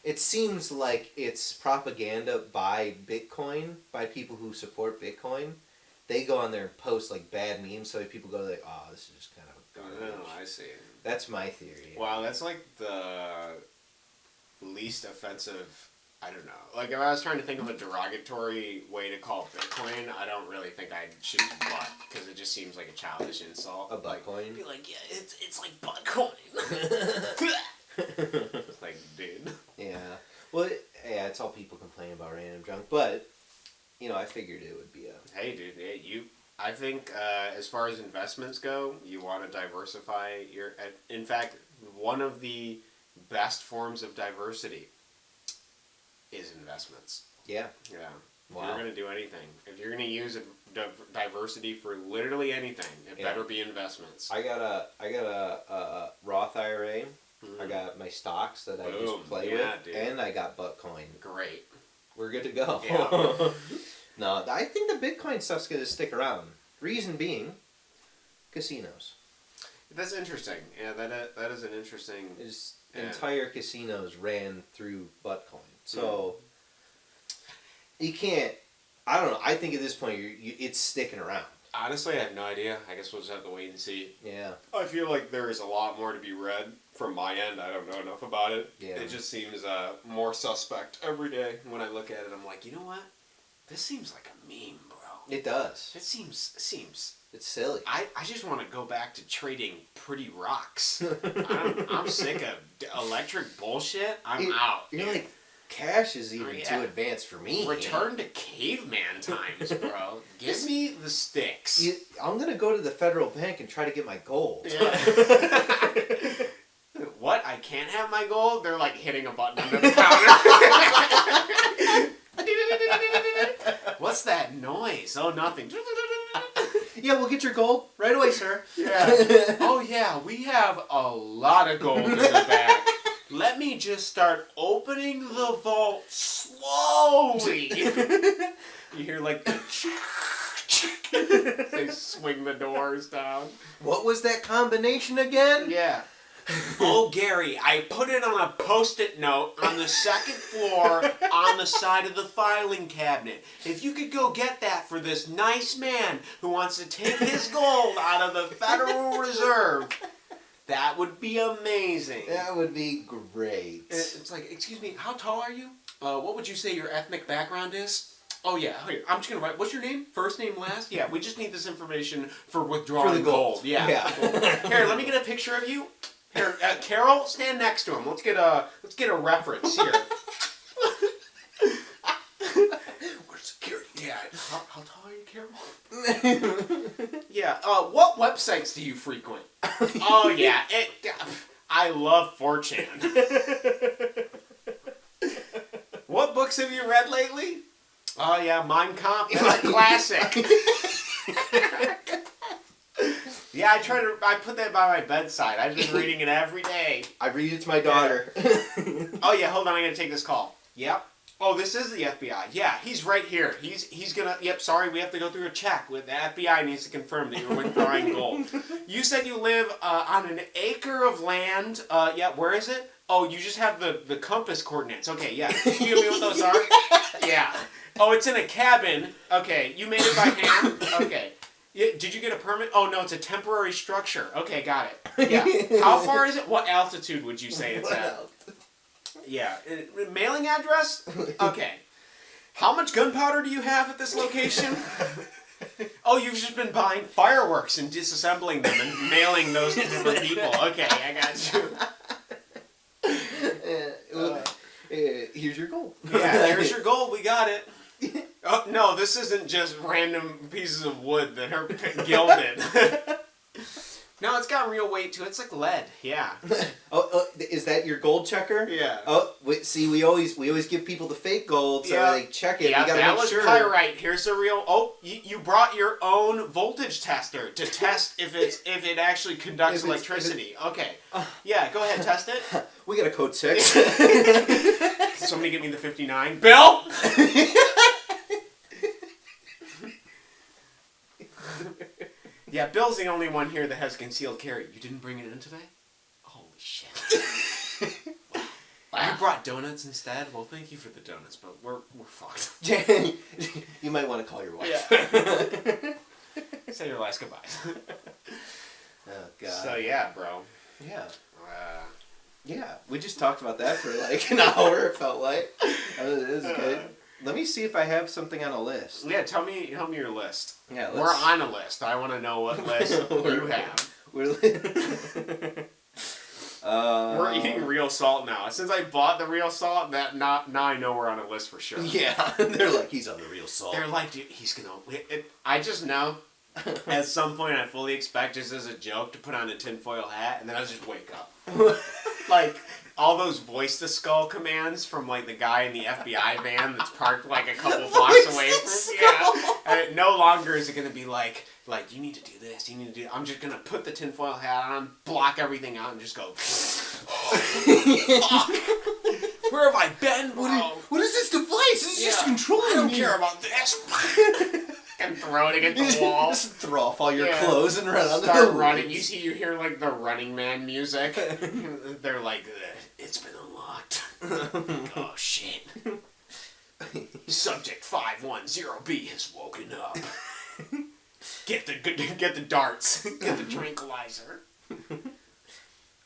It seems like it's propaganda by Bitcoin, by people who support Bitcoin. They go on there and post like bad memes, so people go like, "Oh, this is just kind of garbage." Oh, I see. That's my theory. Wow, that's like the least offensive. I don't know. Like if I was trying to think of a derogatory way to call Bitcoin, I don't really think I'd choose butt because it just seems like a childish insult. A buttcoin? Be like, yeah, it's like buttcoin. It's like, dude. Yeah. Well, it's all people complaining about random junk, but. I figured it would be a... Hey, dude, I think as far as investments go, you want to diversify your... In fact, one of the best forms of diversity is investments. Yeah. Yeah. Wow. If you're going to do anything, if you're going to use diversity for literally anything, it better be investments. I got a Roth IRA. I got my stocks that I just play with, dude. And I got Buttcoin. Great. We're good to go. Yeah. No, I think the Bitcoin stuff's going to stick around. Reason being, casinos. That's interesting. Yeah, that is an interesting... Entire casinos ran through Buttcoin. So, you can't... I don't know. I think at this point, it's sticking around. Honestly, I have no idea. I guess we'll just have to wait and see. Yeah. I feel like there is a lot more to be read from my end. I don't know enough about it. Yeah. It just seems more suspect every day. When I look at it, I'm like, you know what? This seems like a meme, bro. It does. It seems. It's silly. I just want to go back to trading pretty rocks. I'm sick of electric bullshit. I'm out. You're like, cash is even too advanced for me. Return to caveman times, bro. Give me the sticks. I'm going to go to the Federal Bank and try to get my gold. Yeah. What? I can't have my gold? They're like hitting a button under the counter. What's that noise? Oh, nothing. Yeah, we'll get your gold right away, sir. Yeah. Oh, yeah, we have a lot of gold in the back. Let me just start opening the vault slowly. You hear like the they swing the doors down. What was that combination again? Yeah. Oh, Gary, I put it on a Post-it note on the second floor on the side of the filing cabinet. If you could go get that for this nice man who wants to take his gold out of the Federal Reserve, that would be amazing. That would be great. It's like, excuse me, how tall are you? What would you say your ethnic background is? Oh, yeah, here, I'm just going to write, what's your name? First name, last? Yeah, we just need this information for withdrawing for the gold. Yeah. Here, let me get a picture of you. Here, Carol, stand next to him. Let's get a reference here. Where's security? Yeah. How tall are you, Carol? Yeah. What websites do you frequent? Oh yeah. I love 4chan. What books have you read lately? Oh yeah, Mein Kampf. That's a classic. Yeah, I put that by my bedside. I've been reading it every day. I read it to my daughter. Oh yeah, hold on, I gotta take this call. Yep. Oh, this is the FBI. Yeah, he's right here. He's gonna. Yep. Sorry, we have to go through a check. With the FBI needs to confirm that you're withdrawing gold. You said you live on an acre of land. Yeah. Where is it? Oh, you just have the compass coordinates. Okay. Yeah. Can you give me what those are? Yeah. Oh, it's in a cabin. Okay. You made it by hand. Okay. Yeah, did you get a permit? Oh, no, it's a temporary structure. Okay, got it. Yeah. How far is it? What altitude would you say it's at? Yeah. Mailing address? Okay. How much gunpowder do you have at this location? Oh, you've just been buying fireworks and disassembling them and mailing those to different people. Okay, I got you. Here's your gold. Yeah, here's your gold. We got it. Oh, no, this isn't just random pieces of wood that are gilded. No, it's got real weight to it. It's like lead. Yeah. Oh, is that your gold checker? Yeah. Oh, see, we always give people the fake gold so they check it. Yeah, we gotta that make was sure. pyrite. Here's the real. Oh, you brought your own voltage tester to test if it actually conducts electricity. Okay. Yeah, go ahead, test it. We got a code 6. Somebody get me the 59. Bill. Yeah, Bill's the only one here that has concealed carry. You didn't bring it in today? Holy shit. Wow. You brought donuts instead? Well, thank you for the donuts, but we're fucked. You might want to call your wife. Yeah. Say your last goodbyes. Oh, God. So, yeah, bro. Yeah. Yeah, we just talked about that for like an hour, it felt like. It was good. Let me see if I have something on a list. Yeah, tell me your list. Yeah, we're on a list. I want to know what list you have. We're eating real salt now. Since I bought the real salt, now I know we're on a list for sure. Yeah, they're like, he's on the real salt. They're like, dude, he's gonna. I just know. At some point, I fully expect just as a joke to put on a tinfoil hat, and then I just wake up. Like all those voice to skull commands from like the guy in the FBI van that's parked like a couple blocks away from. Yeah. And no longer is it gonna be like you need to do this, you need to do. I'm just gonna put the tinfoil hat on, block everything out, and just go. Fuck. Where have I been, bro? What is this device? This is just controlling me. I don't care about this. And throw it against the wall. Just throw off all your clothes and run on the Start running. You hear like the Running Man music. They're like, it's been unlocked. Oh shit. Subject 510B has woken up. Get the darts. Get the tranquilizer.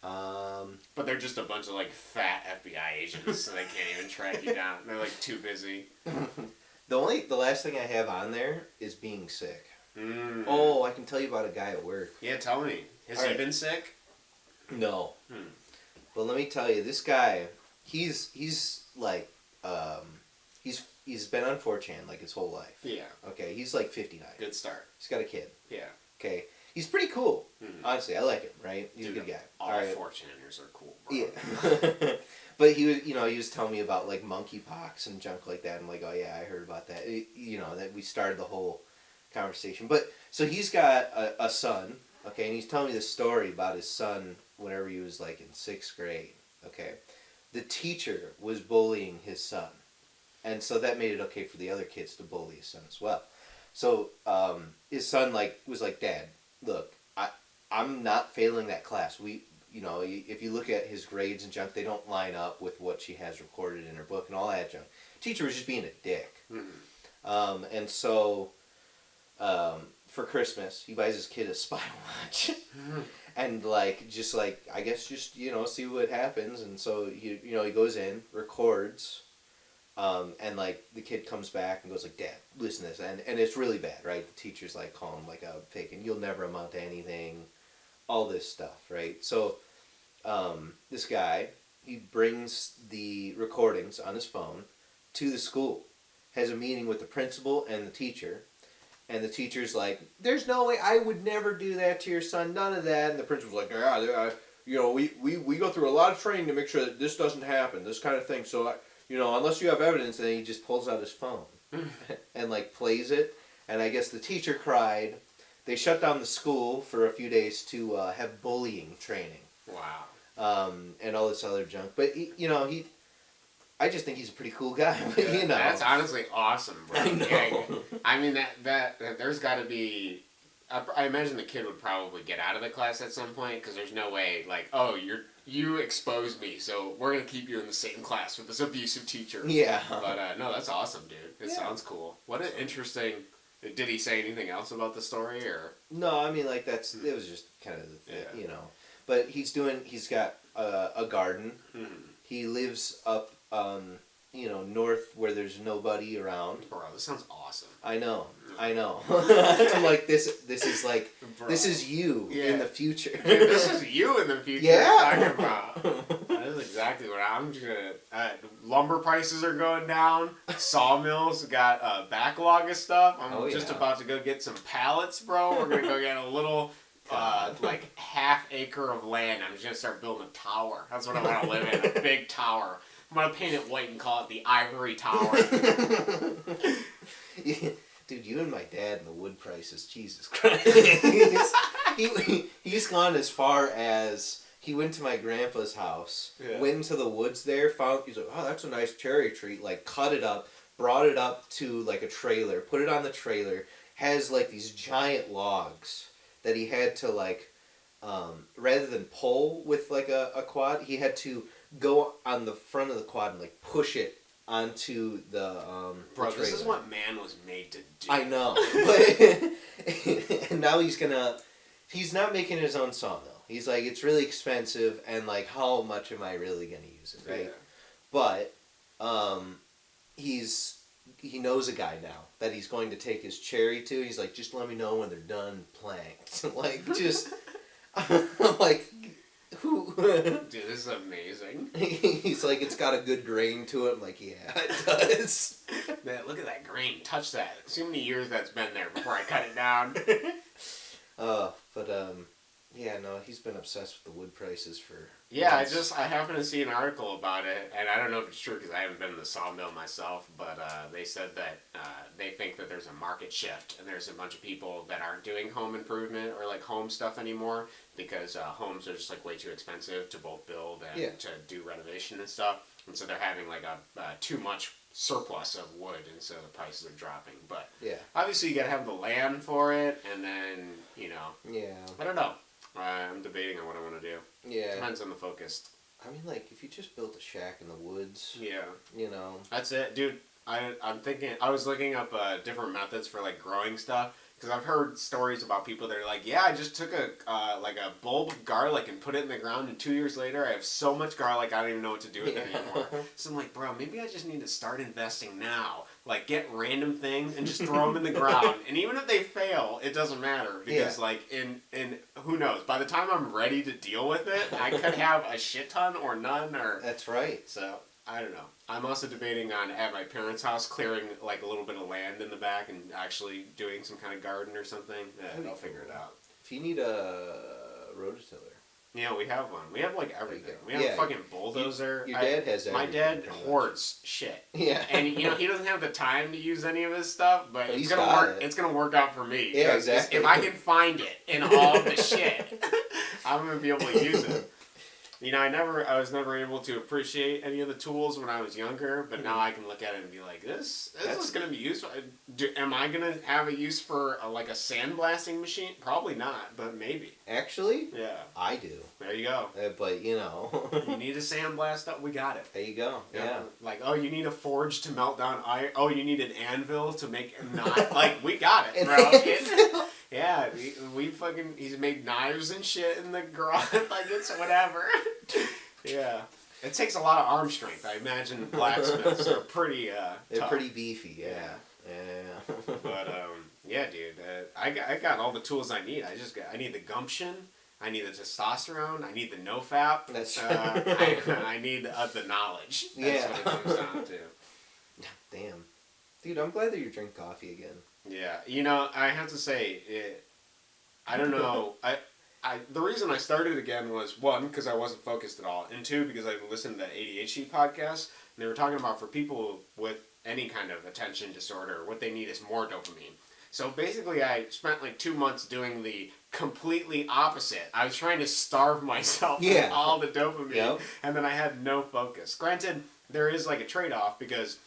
But they're just a bunch of like fat FBI agents, so they can't even track you down. They're like too busy. The last thing I have on there is being sick. Oh, I can tell you about a guy at work. Yeah, tell me. Has he been sick? No. But let me tell you, this guy, he's like, he's been on 4chan like his whole life. Yeah. Okay, he's like 59. Good start. He's got a kid. Yeah. Okay. He's pretty cool. Honestly, I like him, right? He's a good guy. All 4chaners are cool, bro. Yeah. But he was telling me about like monkeypox and junk like that. I'm like, oh yeah, I heard about that. That we started the whole conversation. But so he's got a son, okay, and he's telling me this story about his son whenever he was like in 6th grade. Okay, the teacher was bullying his son, and so that made it okay for the other kids to bully his son as well. So his son was like, Dad, look, I'm not failing that class. If you look at his grades and junk, they don't line up with what she has recorded in her book and all that junk. Teacher was just being a dick. And so for Christmas, he buys his kid a spy watch. And I guess see what happens. And so he goes in, records, and the kid comes back and goes like, Dad, listen to this. And it's really bad, right? The teacher's like calling him like a fake, and you'll never amount to anything, all this stuff, right? So this guy, he brings the recordings on his phone to the school, has a meeting with the principal and the teacher, and the teacher's like, there's no way, I would never do that to your son, none of that. And the principal's like, we go through a lot of training to make sure that this doesn't happen, this kind of thing. So, unless you have evidence, then he just pulls out his phone and plays it. And I guess the teacher cried. They shut down the school for a few days to have bullying training. Wow. And all this other junk. But, I just think he's a pretty cool guy. That's honestly awesome, bro. I know. Yeah, I mean, that there's got to be... I imagine the kid would probably get out of the class at some point, because there's no way, you exposed me, so we're going to keep you in the same class with this abusive teacher. Yeah. But, no, that's awesome, dude. It sounds cool. What an interesting... Did he say anything else about the story, or? No, I mean, it was just kind of the thing, But he's got a garden. He lives up, north where there's nobody around. Bro, this sounds awesome. I know. I'm like, this is Bro. This is you in the future. Dude, this is you in the future. Yeah. Talking about. That is exactly what I'm gonna. Lumber prices are going down. Sawmills got a backlog of stuff. I'm just about to go get some pallets, bro. We're gonna go get a little. Half acre of land. I'm just gonna start building a tower. That's what I want to live in. A big tower. I'm gonna paint it white and call it the Ivory Tower. Dude, you and my dad and the wood prices, Jesus Christ. He's gone as far as he went to my grandpa's house, went into the woods there, he's like, oh, that's a nice cherry tree, cut it up, brought it up to a trailer, put it on the trailer, has these giant logs that he had to rather than pull with a quad, he had to go on the front of the quad and push it onto the bro, the this is what man was made to do. I know. But and now he's not making his own sawmill. He's like, it's really expensive, and how much am I really gonna use it, right? Yeah. But he knows a guy now that he's going to take his cherry to. He's like, just let me know when they're done planked. I'm like, who? Dude, this is amazing. He's like, it's got a good grain to it. I'm like, yeah, it does. Man, look at that grain. Touch that. See how many years that's been there before I cut it down. Yeah, no, he's been obsessed with the wood prices for months. I happened to see an article about it, and I don't know if it's true because I haven't been in the sawmill myself, but they said that they think that there's a market shift, and there's a bunch of people that aren't doing home improvement or home stuff anymore because homes are just way too expensive to both build and to do renovation and stuff, and so they're having a too much surplus of wood, and so the prices are dropping. But obviously you gotta have the land for it, and then I don't know. I'm debating on what I want to do. Yeah. Depends on the focus. I mean, if you just built a shack in the woods. Yeah. That's it. Dude, I'm thinking, I was looking up different methods for growing stuff, because I've heard stories about people that are like, yeah, I just took a bulb of garlic and put it in the ground, and 2 years later I have so much garlic I don't even know what to do with it anymore. So I'm like, bro, maybe I just need to start investing now. Like, get random things and just throw them in the ground, and even if they fail, it doesn't matter, because like in who knows, by the time I'm ready to deal with it, I could have a shit ton or none, or that's right. So I don't know. I'm also debating on, at my parents' house, clearing like a little bit of land in the back and actually doing some kind of garden or something. Yeah, I'll figure it out. If you need a rototiller. Yeah, we have one. We have like everything. We have a fucking bulldozer. Your dad has everything. My dad hoards shit. Yeah. And he doesn't have the time to use any of his stuff, but it's gonna work. It's gonna work out for me. Yeah, exactly. If I can find it in all of the shit, I'm gonna be able to use it. I was never able to appreciate any of the tools when I was younger, but now I can look at it and be like, this is going to be useful. Am I going to have a use for a sandblasting machine? Probably not, but maybe. Actually? Yeah. I do. There you go. But, you need a sandblast up? We got it. There you go. Yeah. Like, oh, you need a forge to melt down iron? Oh, you need an anvil to make a knife? Like, we got it, bro. Yeah, he's made knives and shit in the garage, like it's whatever. Yeah. It takes a lot of arm strength. I imagine blacksmiths are pretty they're tough. pretty beefy, yeah. But yeah, dude, I got all the tools I need. I need the gumption, I need the testosterone, I need the nofap. That's I need the knowledge. That's what it comes down to. Damn. Dude, I'm glad that you drink coffee again. Yeah, I have to say, I don't know. The reason I started again was, one, because I wasn't focused at all, and two, because I listened to that ADHD podcast, and they were talking about for people with any kind of attention disorder, what they need is more dopamine. So basically, I spent like 2 months doing the completely opposite. I was trying to starve myself of all the dopamine, and then I had no focus. Granted, there is like a trade-off, because,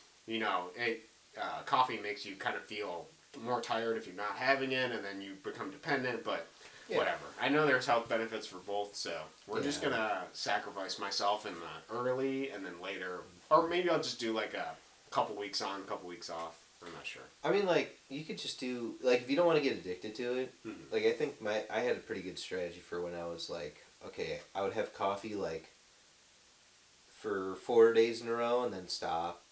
coffee makes you kind of feel more tired if you're not having it, and then you become dependent, but whatever. I know there's health benefits for both, so we're just gonna sacrifice myself in the early, and then later, or maybe I'll just do like a couple weeks on, couple weeks off. I'm not sure. I mean, like, you could just do, like, if you don't want to get addicted to it, like, I think I had a pretty good strategy for when I was like, okay, I would have coffee like for 4 days in a row and then stop.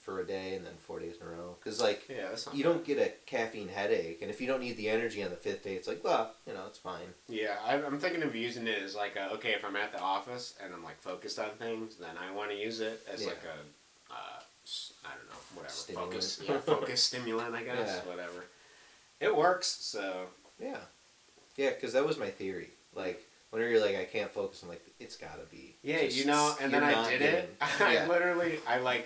For a day and then 4 days in a row. Because, like, you don't get a caffeine headache. And if you don't need the energy on the 5th day, it's like, well, it's fine. Yeah, I'm thinking of using it as, like, okay, if I'm at the office and I'm, like, focused on things, then I want to use it as, like, a, I don't know, whatever. Stimulant. Focus stimulant, I guess. Whatever. It works, so. Yeah. Yeah, because that was my theory. Like, whenever you're like, I can't focus, I'm like, it's gotta be. Yeah, and then I did it. I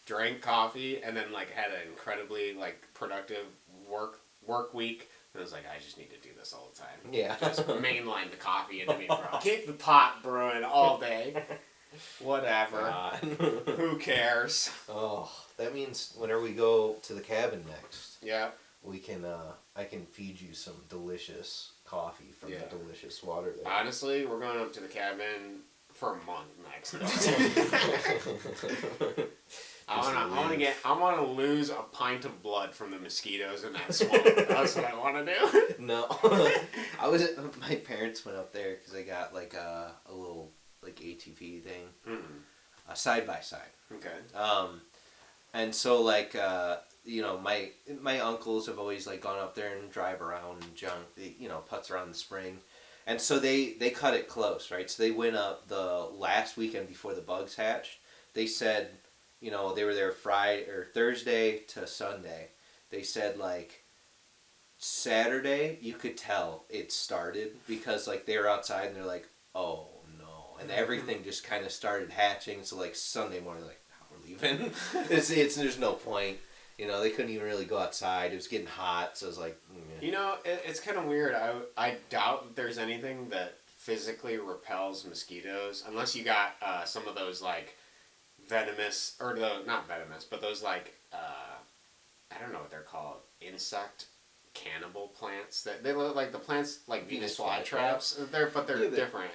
drank coffee and then like had an incredibly like productive work week, and I was like, I just need to do this all the time. Yeah. Just mainline the coffee into me, bro. Keep the pot brewing all day. Whatever. Who cares? Oh, that means whenever we go to the cabin next, we can I can feed you some delicious coffee from the delicious water there. Honestly, we're going up to the cabin for a month next. I want to lose a pint of blood from the mosquitoes in that swamp. That's what I want to do. No, my parents went up there because they got like a little like ATV thing, side by side. Okay. And so like my uncles have always like gone up there and drive around and junk, putts around the spring. And so they cut it close, right? So they went up the last weekend before the bugs hatched. They said, they were there Friday or Thursday to Sunday. They said like Saturday you could tell it started because like they were outside and they're like, oh no, and everything just kind of started hatching. So like Sunday morning, like, we're leaving. There's no point. They couldn't even really go outside. It was getting hot, so I was like... it's kind of weird. I doubt that there's anything that physically repels mosquitoes, unless you got some of those, like, venomous... Or, not venomous, but those, like, I don't know what they're called. Insect cannibal plants. They look like the plants, like Venus flytraps. They're different.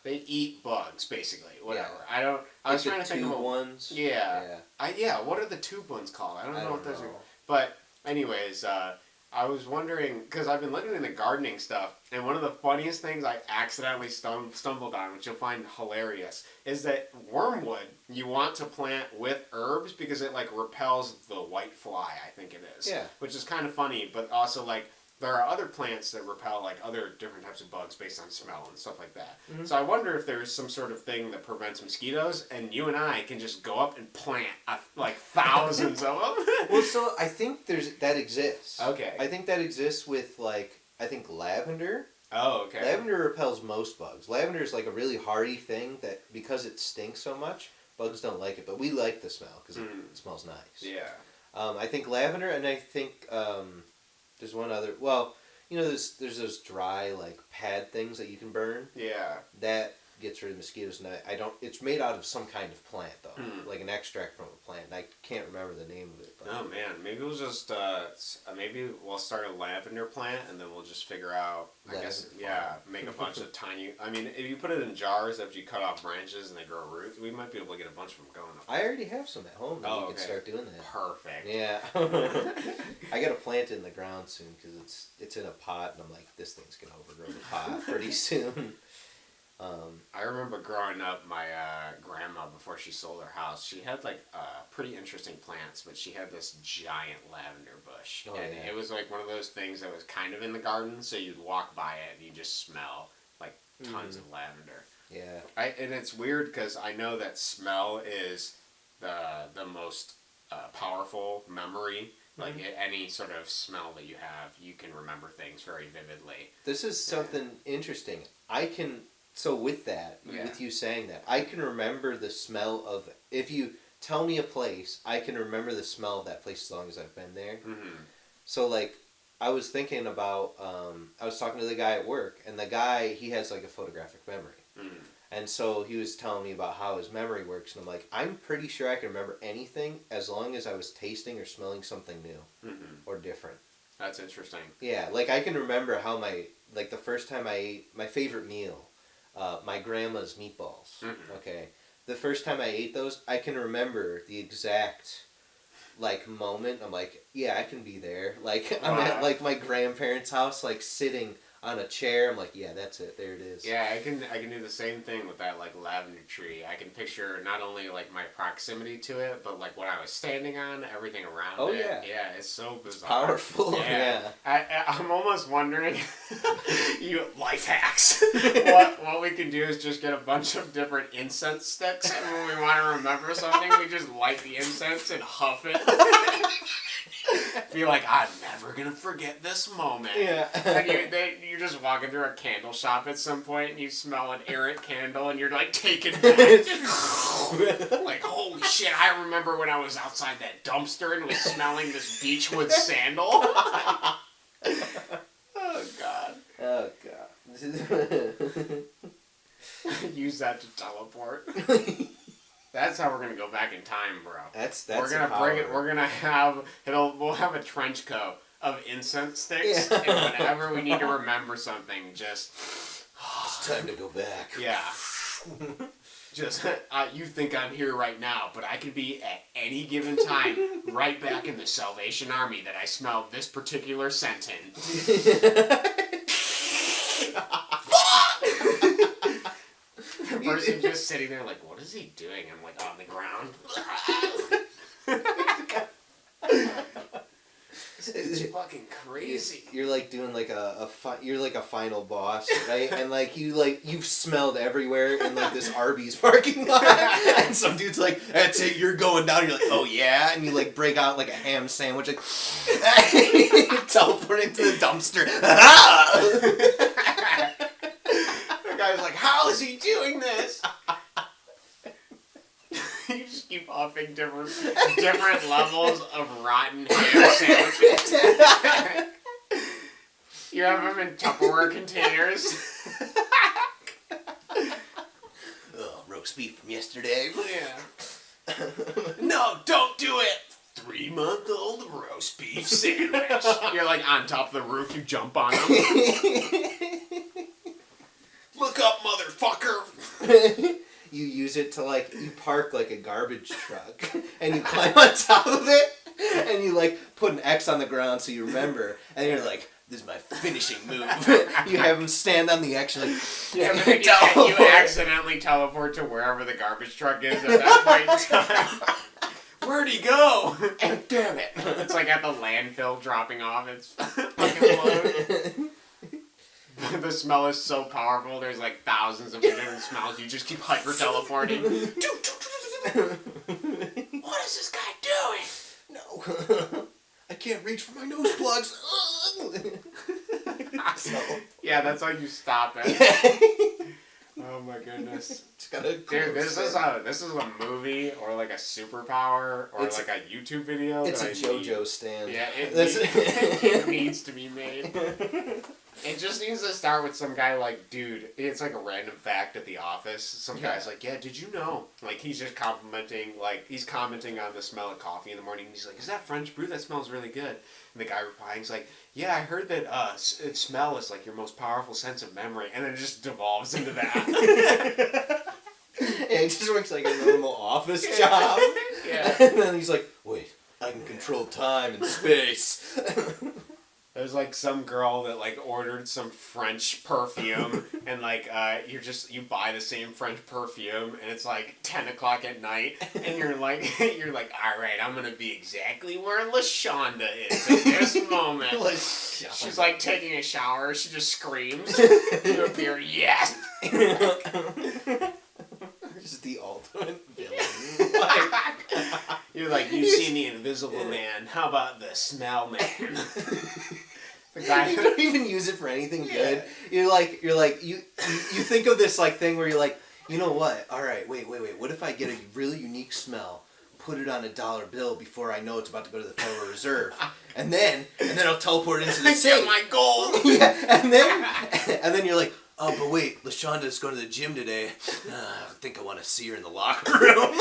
They eat bugs, basically. Whatever. Yeah. I was trying to think of ones. Yeah. What are the tube ones called? I don't know what those are. But Anyways, I was wondering, because I've been looking into gardening stuff, and one of the funniest things I accidentally stumbled on, which you'll find hilarious, is that wormwood you want to plant with herbs because it like repels the white fly, I think it is. Yeah. Which is kind of funny, but also like there are other plants that repel like other different types of bugs based on smell and stuff like that. Mm-hmm. So I wonder if there's some sort of thing that prevents mosquitoes, and you and I can just go up and plant like thousands of them. Well, so I think that exists. Okay. I think that exists with I think lavender. Oh, okay. Lavender repels most bugs. Lavender is like a really hardy thing that because it stinks so much, bugs don't like it. But we like the smell because it smells nice. Yeah. I think lavender, and I think there's one other. Well, there's those dry like pad things that you can burn. Yeah. That gets rid of mosquitoes, and I don't. It's made out of some kind of plant though, like an extract from a plant. And I can't remember the name of it. But. Oh man, maybe we'll just maybe we'll start a lavender plant, and then we'll just figure out. Make a bunch of tiny. I mean, if you put it in jars after you cut off branches and they grow roots, we might be able to get a bunch of them going. I already have some at home. You can start doing that. Perfect. Yeah. I got to plant it in the ground soon because it's in a pot, and I'm like, this thing's gonna overgrow the pot pretty soon. I remember growing up, my grandma, before she sold her house, she had like pretty interesting plants, but she had this giant lavender bush. It was like one of those things that was kind of in the garden, so you'd walk by it and you just smell like tons of lavender. Yeah. And it's weird because I know that smell is the most powerful memory. Like any sort of smell that you have, you can remember things very vividly. This is something interesting. So with that, with you saying that, I can remember the smell of, if you tell me a place, I can remember the smell of that place as long as I've been there. Mm-hmm. So like, I was thinking about, I was talking to the guy at work, and the guy, he has like a photographic memory. Mm-hmm. And so he was telling me about how his memory works, and I'm like, I'm pretty sure I can remember anything as long as I was tasting or smelling something new or different. That's interesting. Yeah, like I can remember how the first time I ate my favorite meal, my grandma's meatballs. Mm-hmm. Okay, the first time I ate those, I can remember the exact moment. I'm like, yeah, I can be there. Like I'm at like my grandparents' house, like sitting on a chair. I'm like, yeah, that's it. There it is. Yeah, I can do the same thing with that like lavender tree. I can picture not only like my proximity to it, but like what I was standing on, everything around it. Oh yeah. Yeah, it's so bizarre. It's powerful. Yeah. I'm almost wondering, you life hacks. what we can do is just get a bunch of different incense sticks, and when we want to remember something, we just light the incense and huff it. Be like, I'm never gonna forget this moment. Yeah. And you're just walking through a candle shop at some point, and you smell an errant candle, and you're like taken back. Like, holy shit! I remember when I was outside that dumpster and was smelling this beechwood sandal. Oh god. Oh god. Use that to teleport. That's how we're gonna go back in time, bro. That's we're gonna bring it. We're gonna have we'll have a trench coat of incense sticks, and whenever we need to remember something, just it's time to go back. Yeah. Just you think I'm here right now, but I could be at any given time right back in the Salvation Army that I smelled this particular scent in. The person just sitting there like, what is he doing? I'm like, on the ground. It's fucking crazy. You're like doing like you're like a final boss, right? And like you've smelled everywhere in like this Arby's parking lot, and some dude's like, "That's it, you're going down." You're like, "Oh yeah," and you like break out like a ham sandwich, like teleport into the dumpster. The guy's like, "How is he doing this?" You just keep huffing different levels of rotten ham sandwiches. You have them in Tupperware containers. Oh, roast beef from yesterday. Yeah. No, don't do it. 3-month-old roast beef sandwich. You're like on top of the roof. You jump on them. Look up, motherfucker. You use it to you park like a garbage truck and you climb on top of it And you like put an X on the ground so you remember, and you're like, this is my finishing move. You have him stand on the X, like, you accidentally teleport to wherever the garbage truck is at that point in time. Where'd he go? And damn it. It's like at the landfill dropping off its fucking load. The smell is so powerful, there's like thousands of different smells. You just keep hyper teleporting. What is this guy doing? No. I can't reach for my nose plugs. Yeah, that's how you stop it. Oh my goodness. Dude, this is a movie or like a superpower or like a YouTube video. It's a JoJo stand. Yeah, it needs to be made. It just needs to start with some guy like, dude, it's like a random fact at the office. Some guy's like, yeah, did you know? Like, he's just commenting on the smell of coffee in the morning. And he's like, is that French brew? That smells really good. And the guy replying, he's like, yeah, I heard that smell is like your most powerful sense of memory. And then it just devolves into that. Yeah, he just works like a normal office job. Yeah. And then he's like, wait, I can control time and space. There's like some girl that like ordered some French perfume and like you buy the same French perfume and it's like 10 o'clock at night and you're like all right, I'm gonna be exactly where LaShonda is at this moment. She's like taking a shower, she just screams. You appear, yes. Just the ultimate villain. You're like, you've seen the Invisible Man. How about the Smell Man? The guy. You don't even use it for anything good. You think of this like thing where you're like, you know what? All right, wait. What if I get a really unique smell, put it on a $1 bill before I know it's about to go to the Federal Reserve, and then I'll teleport into the safe. Get my gold. Yeah, and then you're like, oh, but wait, LaShonda's going to the gym today. I think I want to see her in the locker room.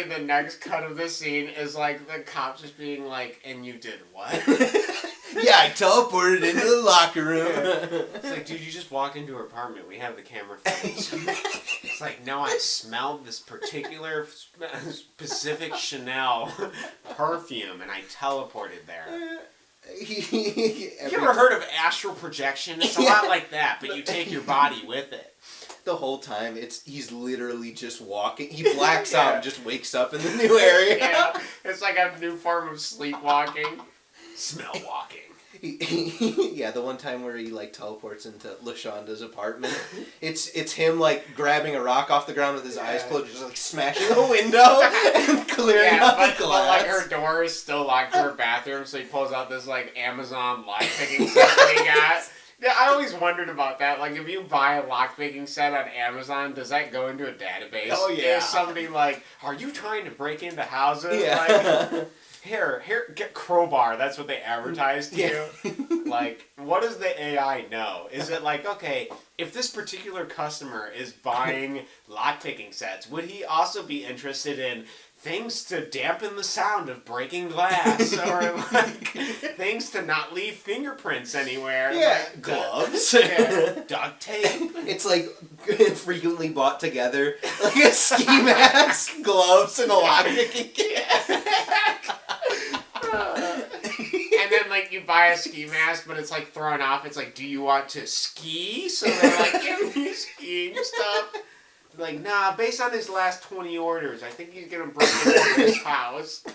The next cut of the scene is like the cop just being like, and you did what? Yeah, I teleported into the locker room. It's like, dude, you just walk into her apartment. We have the camera footage. It's like, no, I smelled this particular specific Chanel perfume and I teleported there. You ever heard of astral projection? It's a lot like that, but you take your body with it. The whole time, he's literally just walking. He blacks out and just wakes up in the new area. Yeah, it's like a new form of sleepwalking. Smell walking. Yeah, the one time where he like teleports into LaShonda's apartment, it's him like grabbing a rock off the ground with his eyes closed, just like smashing the window and clearing out the glass. But like her door is still locked to her bathroom, so he pulls out this like Amazon lockpicking set that he got. Yeah, I always wondered about that. Like, if you buy a lockpicking set on Amazon, does that go into a database? Oh yeah. Is somebody like, are you trying to break into houses? Yeah. Like, Here, get crowbar. That's what they advertise to you. Like, what does the AI know? Is it like, okay, if this particular customer is buying lockpicking sets, would he also be interested in things to dampen the sound of breaking glass, or like things to not leave fingerprints anywhere? Yeah, like gloves, duct tape. It's like frequently bought together, like a ski mask, gloves, and a lockpicking kit. And then like you buy a ski mask, but it's like thrown off. It's like, do you want to ski? So they're like, give me skiing stuff. Like, nah, based on his last 20 orders, I think he's going to break into this house.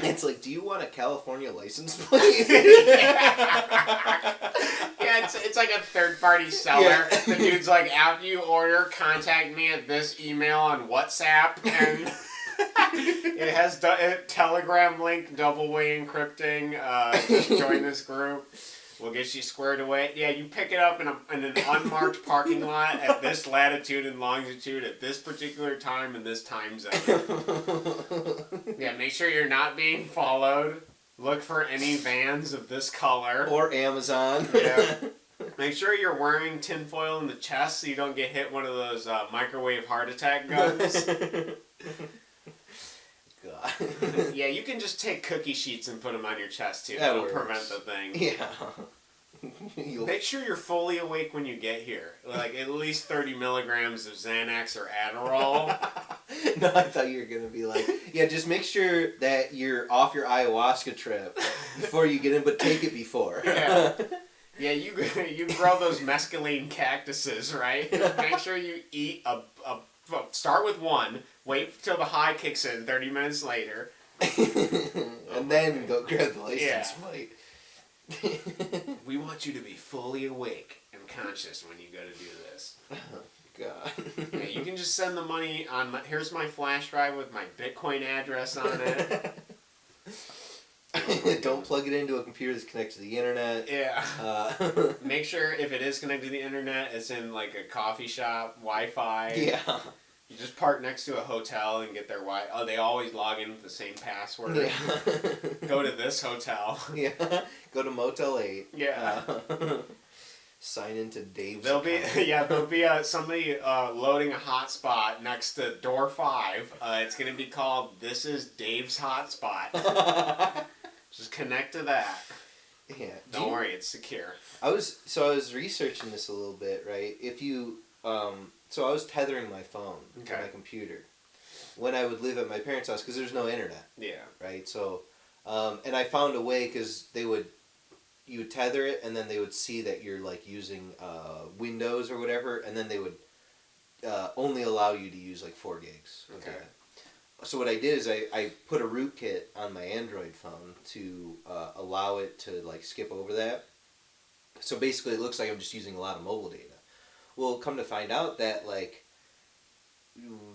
It's like, do you want a California license plate? Yeah, it's like a third-party seller. Yeah. The dude's like, after you order, contact me at this email on WhatsApp, and it has a Telegram link, double-way encrypting. Just join this group. We'll get you squared away. Yeah, you pick it up in an unmarked parking lot at this latitude and longitude at this particular time in this time zone. Yeah, make sure you're not being followed. Look for any vans of this color. Or Amazon. Yeah. Make sure you're wearing tinfoil in the chest so you don't get hit one of those microwave heart attack guns. God. Yeah, you can just take cookie sheets and put them on your chest too. That'll prevent the thing. Yeah. Make sure you're fully awake when you get here. Like at least 30 milligrams of Xanax or Adderall. No, I thought you were gonna be like, yeah, just make sure that you're off your ayahuasca trip before you get in, but take it before. Yeah. Yeah, you grow those mescaline cactuses, right? Make sure you eat start with one, wait till the high kicks in 30 minutes later. And then go grab the license plate. We want you to be fully awake and conscious when you go to do this. Oh, God. Yeah, you can just send the money on here's my flash drive with my Bitcoin address on it. Don't plug it into a computer that's connected to the internet. Yeah. Make sure if it is connected to the internet, it's in like a coffee shop, Wi-Fi. Yeah. You just park next to a hotel and get their Wi-Fi. Oh, they always log in with the same password. Yeah. Go to this hotel. Yeah. Go to Motel 8. Yeah. Sign into Dave's There'll account. be somebody loading a hotspot next to door 5. It's gonna be called "This is Dave's Hotspot." Just connect to that. Yeah. Don't worry, it's secure. I was researching this a little bit, right? If you so I was tethering my phone to my computer when I would live at my parents' house because there's no internet. Yeah. Right. So, and I found a way because you would tether it, and then they would see that you're like using Windows or whatever, and then they would only allow you to use like 4 gigs. Okay. So what I did is I put a rootkit on my Android phone to allow it to like skip over that. So basically, it looks like I'm just using a lot of mobile data. Well, come to find out that like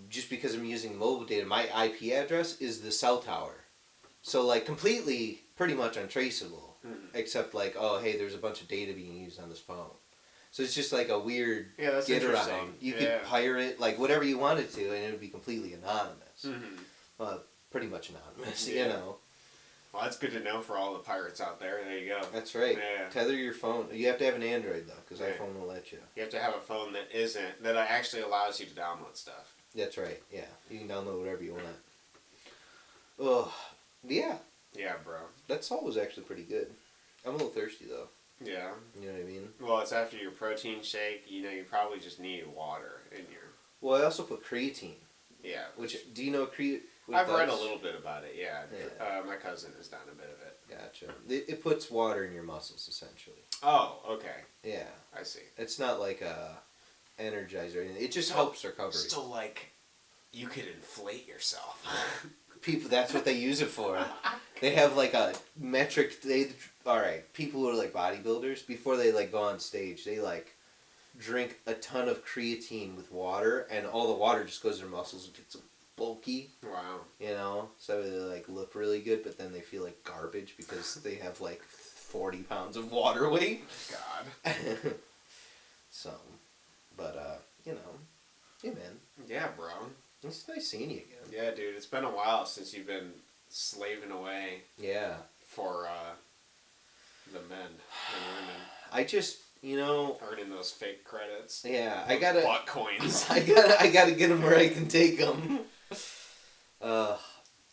just because I'm using mobile data, my IP address is the cell tower. So like completely, pretty much untraceable. Except like, oh hey, there's a bunch of data being used on this phone. So it's just like a weird get around. You could pirate like whatever you wanted to, and it would be completely anonymous. Pretty much anonymous, you know. Well, that's good to know for all the pirates out there. There you go. That's right. Yeah. Tether your phone. You have to have an Android though, because iPhone will let you. You have to have a phone that actually allows you to download stuff. That's right. Yeah, you can download whatever you want. Oh, yeah. Yeah, bro. That salt was actually pretty good. I'm a little thirsty though. Yeah. You know what I mean? Well, it's after your protein shake. You know, you probably just need water in your. Well, I also put creatine. Yeah. Which do you know creatine? I've read a little bit about it. Yeah. My cousin has done a bit of it. Gotcha. It puts water in your muscles essentially. Oh, okay. Yeah. I see. It's not like a energizer. It just helps recovery. So like, you could inflate yourself. People, that's what they use it for. They have like a metric. Alright, people who are like bodybuilders, before they like go on stage, they like drink a ton of creatine with water, and all the water just goes to their muscles and gets bulky. Wow. You know? So they like look really good, but then they feel like garbage because they have like 40 pounds of water weight. God. So, but you know, yeah, man. Yeah, bro. It's nice seeing you again. Yeah, dude. It's been a while since you've been slaving away. Yeah. For the men and women. I just, you know, earning those fake credits. Yeah, I gotta butt coins. I gotta get them where I can take them.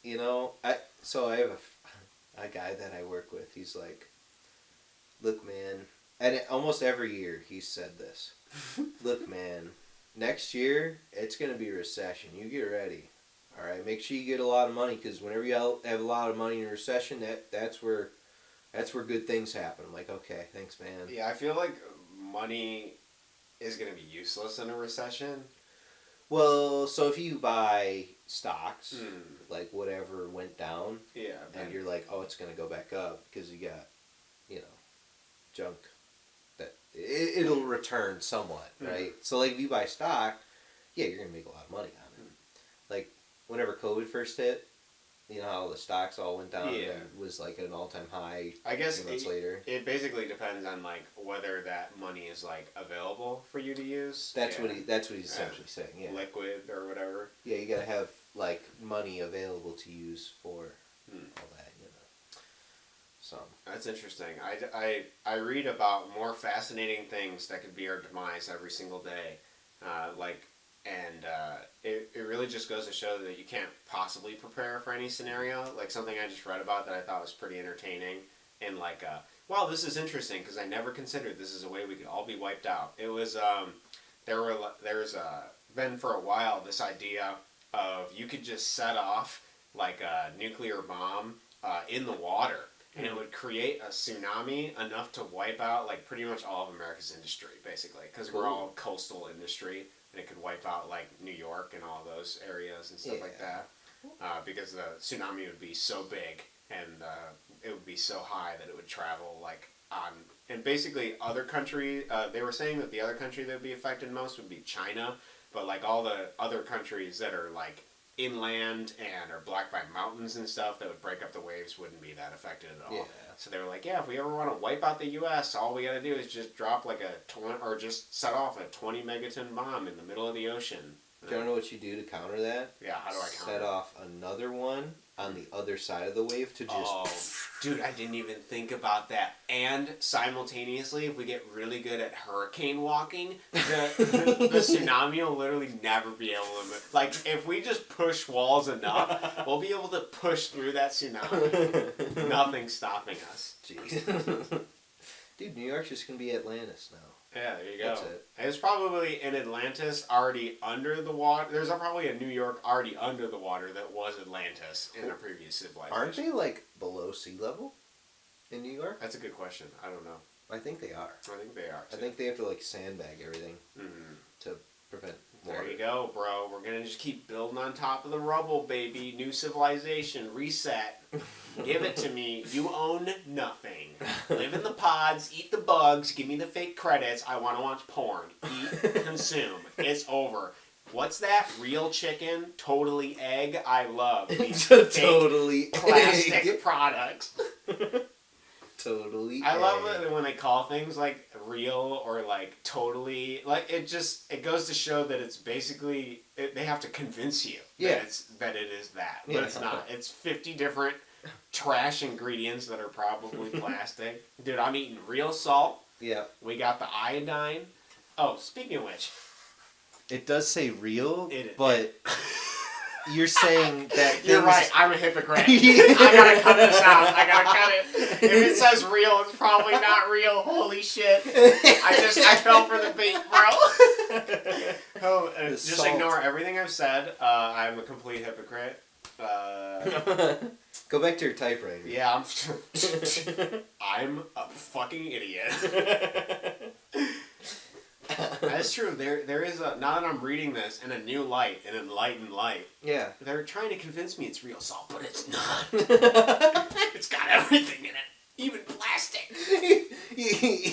You know, I have a guy that I work with. He's like, look, man, and almost every year he's said this. Look, man, next year it's gonna be a recession. You get ready. All right, make sure you get a lot of money, because whenever you have a lot of money in a recession, that's where good things happen. I'm like, okay, thanks, man. Yeah, I feel like money is going to be useless in a recession. Well, so if you buy stocks, like whatever went down, and you're like, oh, it's going to go back up because you got, you know, junk, that it'll return somewhat, right? So like if you buy stock, yeah, you're going to make a lot of money on it. Like whenever COVID first hit, you know how the stocks all went down and was like at an all-time high. I guess a few months later. It basically depends on like whether that money is like available for you to use. That's what he's essentially saying. Yeah, liquid or whatever. Yeah, you gotta have like money available to use for all that, you know. So that's interesting. I read about more fascinating things that could be our demise every single day, it really just goes to show that you can't possibly prepare for any scenario. Like something I just read about that I thought was pretty entertaining, and like, wow, this is interesting because I never considered this is a way we could all be wiped out. It was there's been for a while this idea of you could just set off like a nuclear bomb in the water, and it would create a tsunami enough to wipe out like pretty much all of America's industry, basically, because we're all coastal industry, and it could wipe out like New York and all those areas and stuff like that, because the tsunami would be so big and it would be so high that it would travel like on. And basically, other countries, they were saying that the other country that would be affected most would be China, but like all the other countries that are like inland and are blocked by mountains and stuff that would break up the waves wouldn't be that affected at all. Yeah. So they were like, yeah, if we ever want to wipe out the U.S., all we got to do is just drop like or just set off a 20 megaton bomb in the middle of the ocean. Do you know what you do to counter that? Yeah, how do I counter Set off another one on the other side of the wave to just... Oh, dude, I didn't even think about that. And simultaneously, if we get really good at hurricane walking, the tsunami will literally never be able to move. Like, if we just push walls enough, we'll be able to push through that tsunami. Nothing's stopping us. Jeez. Dude, New York's just going to be Atlantis now. Yeah, there you go. That's it. There's probably an Atlantis already under the water. There's probably a New York already under the water that was Atlantis in a previous civilization. Aren't they like below sea level in New York? That's a good question. I don't know. I think they are. I think they are, too. I think they have to like sandbag everything to prevent water. There you go, bro. We're going to just keep building on top of the rubble, baby. New civilization. Reset. Give it to me. You own nothing. Live in the pods. Eat the bugs. Give me the fake credits. I want to watch porn. Eat. Consume. It's over. What's that? Real chicken? Totally egg? I love these totally plastic egg. Products. Totally I love it when they call things like real or like totally, like it goes to show that it's basically they have to convince you that it is that, but it's not. It's 50 different trash ingredients that are probably plastic. Dude, I'm eating real salt. Yeah. We got the iodine. Oh, speaking of which, it does say real, but you're saying that you're right. I'm a hypocrite. I gotta cut this out. I gotta cut it. If it says real, it's probably not real. Holy shit! I fell for the bait, bro. Just salt. Ignore everything I've said. I'm a complete hypocrite. Go back to your typewriter. Yeah, I'm a fucking idiot. That's true. There is a, now that I'm reading this in a new light, an enlightened light. Yeah. They're trying to convince me it's real salt, but it's not. It's got everything in it, even plastic.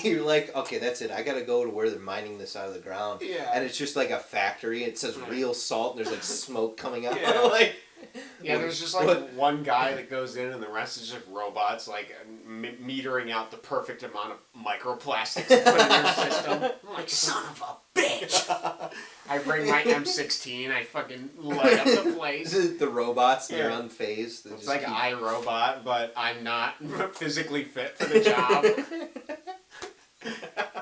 You're like, okay, that's it. I gotta go to where they're mining this out of the ground. Yeah. And it's just like a factory. It says real salt, and there's like smoke coming out. Yeah. Like. Yeah, there's just like one guy that goes in, and the rest is just robots, like metering out the perfect amount of microplastics to put in your system. I'm like, son of a bitch! I bring my M16, I fucking light up the place. The robots, they're unfazed. It's like iRobot, but I'm not physically fit for the job.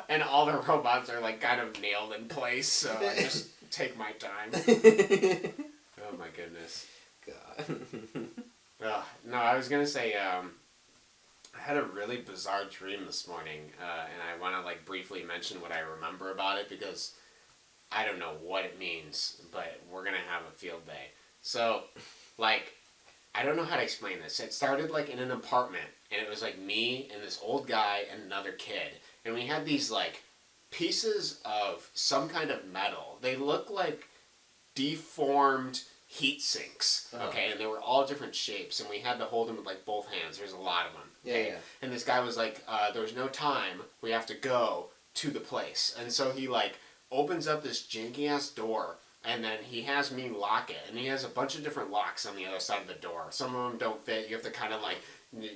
And all the robots are like kind of nailed in place, so I just take my time. Oh my goodness. God. No, I was gonna say, I had a really bizarre dream this morning, and I want to like briefly mention what I remember about it because I don't know what it means, but we're gonna have a field day. So, like, I don't know how to explain this. It started like in an apartment, and it was like me and this old guy and another kid, and we had these like pieces of some kind of metal. They look like deformed heat sinks, okay, and they were all different shapes, and we had to hold them with like both hands. There's a lot of them. Okay? Yeah. And this guy was like, "There's no time. We have to go to the place." And so he like opens up this janky ass door, and then he has me lock it, and he has a bunch of different locks on the other side of the door. Some of them don't fit. You have to kind of like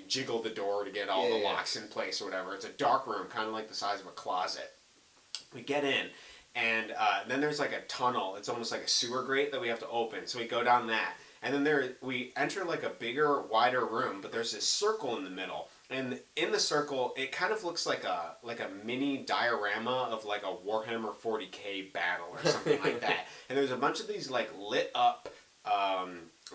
jiggle the door to get all the locks in place or whatever. It's a dark room, kind of like the size of a closet. We get in. And then there's like a tunnel. It's almost like a sewer grate that we have to open. So we go down that. And then we enter like a bigger, wider room. But there's this circle in the middle. And in the circle, it kind of looks like a mini diorama of like a Warhammer 40K battle or something like that. And there's a bunch of these like lit up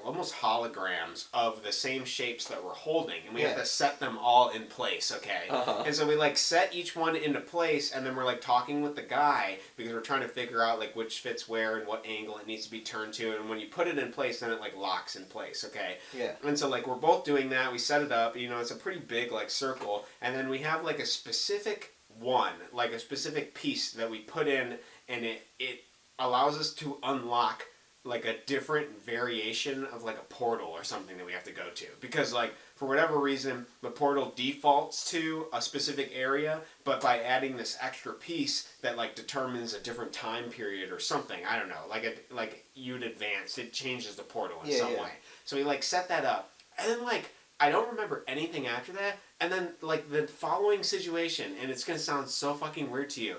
almost holograms of the same shapes that we're holding, and we have to set them all in place, okay? And so we like set each one into place, and then we're like talking with the guy because we're trying to figure out like which fits where and what angle it needs to be turned to, and when you put it in place, then it like locks in place, okay? Yeah. And so like we're both doing that, we set it up, you know, it's a pretty big like circle, and then we have like a specific one, like a specific piece that we put in, and it allows us to unlock like a different variation of like a portal or something that we have to go to, because like for whatever reason the portal defaults to a specific area, but by adding this extra piece that like determines a different time period or something, I don't know, like you'd advance, it changes the portal in some way. So we like set that up, and then like I don't remember anything after that, and then like the following situation, and it's gonna sound so fucking weird to you,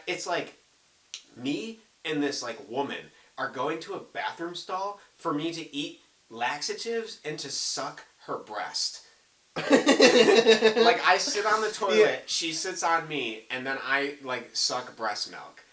it's like me and this like woman are going to a bathroom stall for me to eat laxatives and to suck her breast. Like I sit on the toilet, she sits on me, and then I like suck breast milk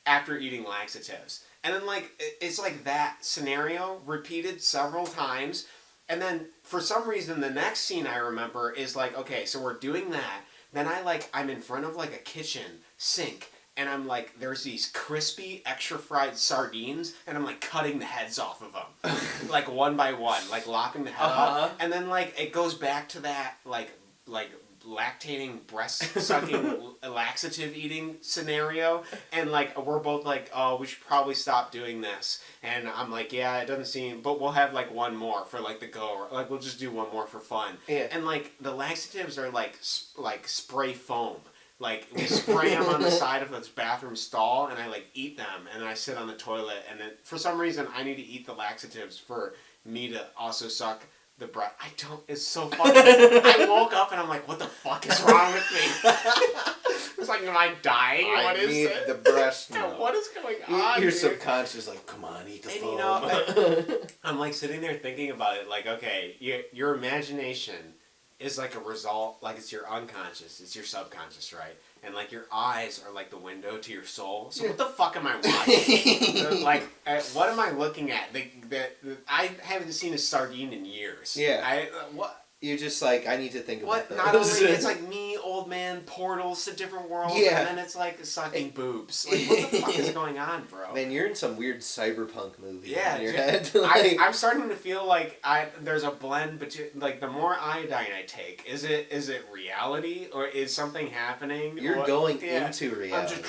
after eating laxatives. And then like it's like that scenario repeated several times. And then for some reason the next scene I remember is like, okay, so we're doing that. Then I'm in front of like a kitchen sink, and I'm like, there's these crispy, extra fried sardines, and I'm like cutting the heads off of them, like one by one, like lopping the head off, and then like it goes back to that like lactating, breast sucking, laxative eating scenario, and like we're both like, oh, we should probably stop doing this, and I'm like, yeah, it doesn't seem, but we'll have like one more for like the go, like we'll just do one more for fun, and like the laxatives are like spray foam. Like, we spray them on the side of this bathroom stall, and I, like, eat them, and then I sit on the toilet, and then, for some reason, I need to eat the laxatives for me to also suck the breath. It's so fucking, I woke up, and I'm like, what the fuck is wrong with me? It's like, am I dying? What is it? I need the breast milk. What is going on, Your subconscious like, come on, eat the foam. You know, I'm, like, sitting there thinking about it, like, okay, your imagination is like a result, like it's your unconscious, it's your subconscious, right? And like your eyes are like the window to your soul. So what the fuck am I watching? Like, what am I looking at? I haven't seen a sardine in years. Yeah. What? You're just like, I need to think about that. Not only, it's like me, old man, portals to different worlds, and then it's like sucking boobs. Like, what the fuck is going on, bro? Man, you're in some weird cyberpunk movie in your head. Like, I'm starting to feel like there's a blend between, like, the more iodine I take, is it reality, or is something happening? You're going into reality.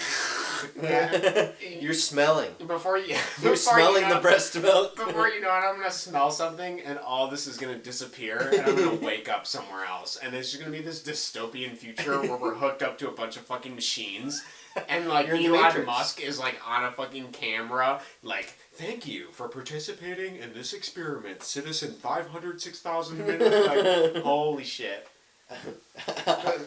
You're smelling. You're smelling the breast milk. Before you know it, I'm going to smell something, and all this is going to disappear, and I'm going to wake up somewhere else, and it's just going to be this dystopian future where we're hooked up to a bunch of fucking machines, and like Elon Musk is like on a fucking camera, like, thank you for participating in this experiment, citizen 506,000 minutes. Like, holy shit.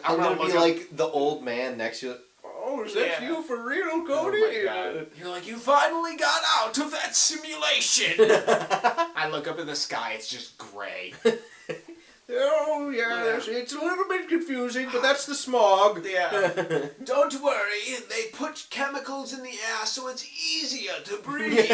I'm going to be like the old man next to it. Oh, is that you for real, Cody? Oh my God. You're like, you finally got out of that simulation. I look up in the sky, it's just gray. Oh, yeah, it's a little bit confusing, but that's the smog. Yeah. Don't worry, they put chemicals in the air so it's easier to breathe.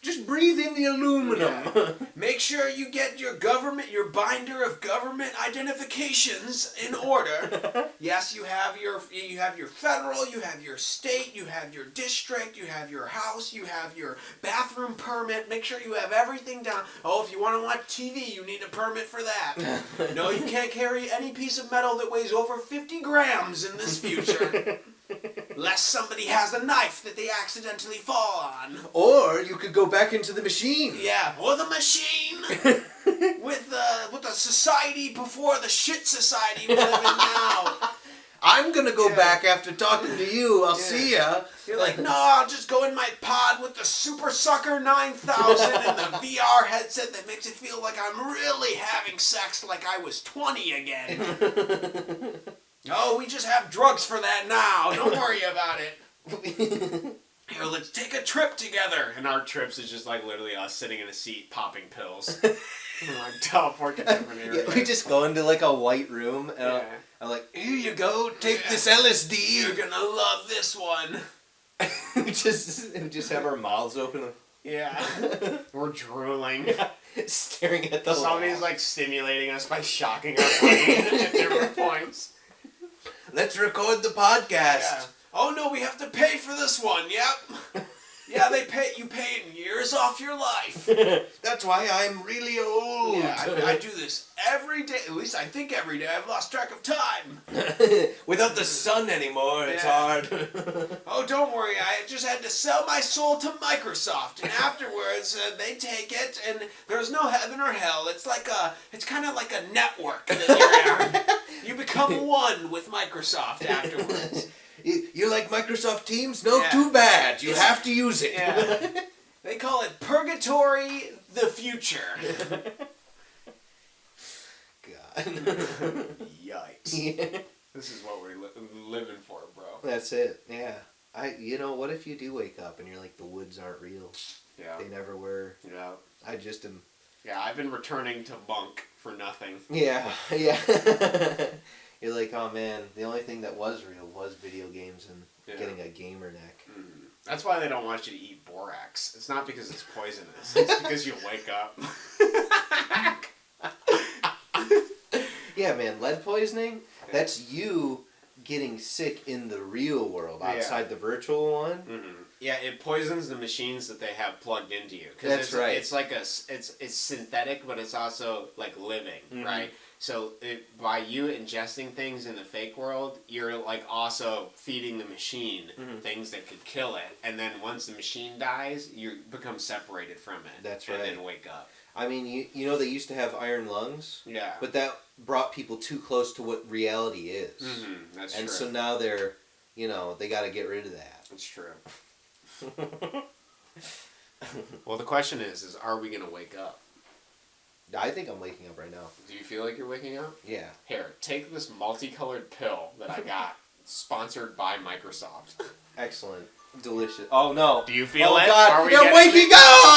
Just breathe in the aluminum. Yeah. Make sure you get your binder of government identifications in order. Yes, you have your federal, you have your state, you have your district, you have your house, you have your bathroom permit. Make sure you have everything down. Oh, if you want to watch TV, you need a permit for that. No, you can't carry any piece of metal that weighs over 50 grams in this future. Lest somebody has a knife that they accidentally fall on. Or you could go back into the machine. Yeah, or the machine with the society before the shit society we live in now. I'm gonna go back after talking to you. I'll see ya. You're like, no, I'll just go in my pod with the Super Sucker 9000 and the VR headset that makes it feel like I'm really having sex like I was 20 again. Oh, we just have drugs for that now. Don't worry about it. Here, let's take a trip together. And our trips is just like literally us sitting in a seat popping pills. Like teleport to different areas. Yeah, we just go into like a white room and I'm like, here you go, take this LSD. You're gonna love this one. we just have our mouths open. Yeah. We're drooling. Staring at the Somebody's wall. like stimulating us by shocking our brain at different points. Let's record the podcast. Yeah. Oh no, we have to pay for this one. Yep. Yeah, you pay in years off your life. That's why I'm really old. Yeah, I do this every day. At least I think every day. I've lost track of time. Without the sun anymore, it's hard. Oh, don't worry. I just had to sell my soul to Microsoft, and afterwards they take it, and there's no heaven or hell. It's kind of like a network that you're in. You become one with Microsoft afterwards. You like Microsoft Teams? No, too bad. You have to use it. Yeah. They call it Purgatory the Future. God. Yikes. Yeah. This is what we're living for, bro. That's it. Yeah. What if you do wake up and you're like, the woods aren't real? Yeah. They never were. Yeah. I just am. Yeah, I've been returning to bunk for nothing. Yeah. Yeah. You're like, oh man, the only thing that was real was video games and getting a gamer neck. Mm. That's why they don't want you to eat borax. It's not because it's poisonous. It's because you'll wake up. Yeah, man, lead poisoning, that's you getting sick in the real world, outside the virtual one. Mm-hmm. Yeah, it poisons the machines that they have plugged into you. That's right. It's like it's synthetic, but it's also like living, right? So by you ingesting things in the fake world, you're like also feeding the machine things that could kill it. And then once the machine dies, you become separated from it. That's right. And then wake up. I mean, you know they used to have iron lungs? Yeah. But that brought people too close to what reality is. Mm-hmm. That's true. And so now they're, they got to get rid of that. That's true. Well, the question is are we going to wake up? I think I'm waking up right now. Do you feel like you're waking up? Yeah. Here, take this multicolored pill that I got, sponsored by Microsoft. Excellent. Delicious. Oh, no. Do you feel it? God. Are we You're getting waking it? up!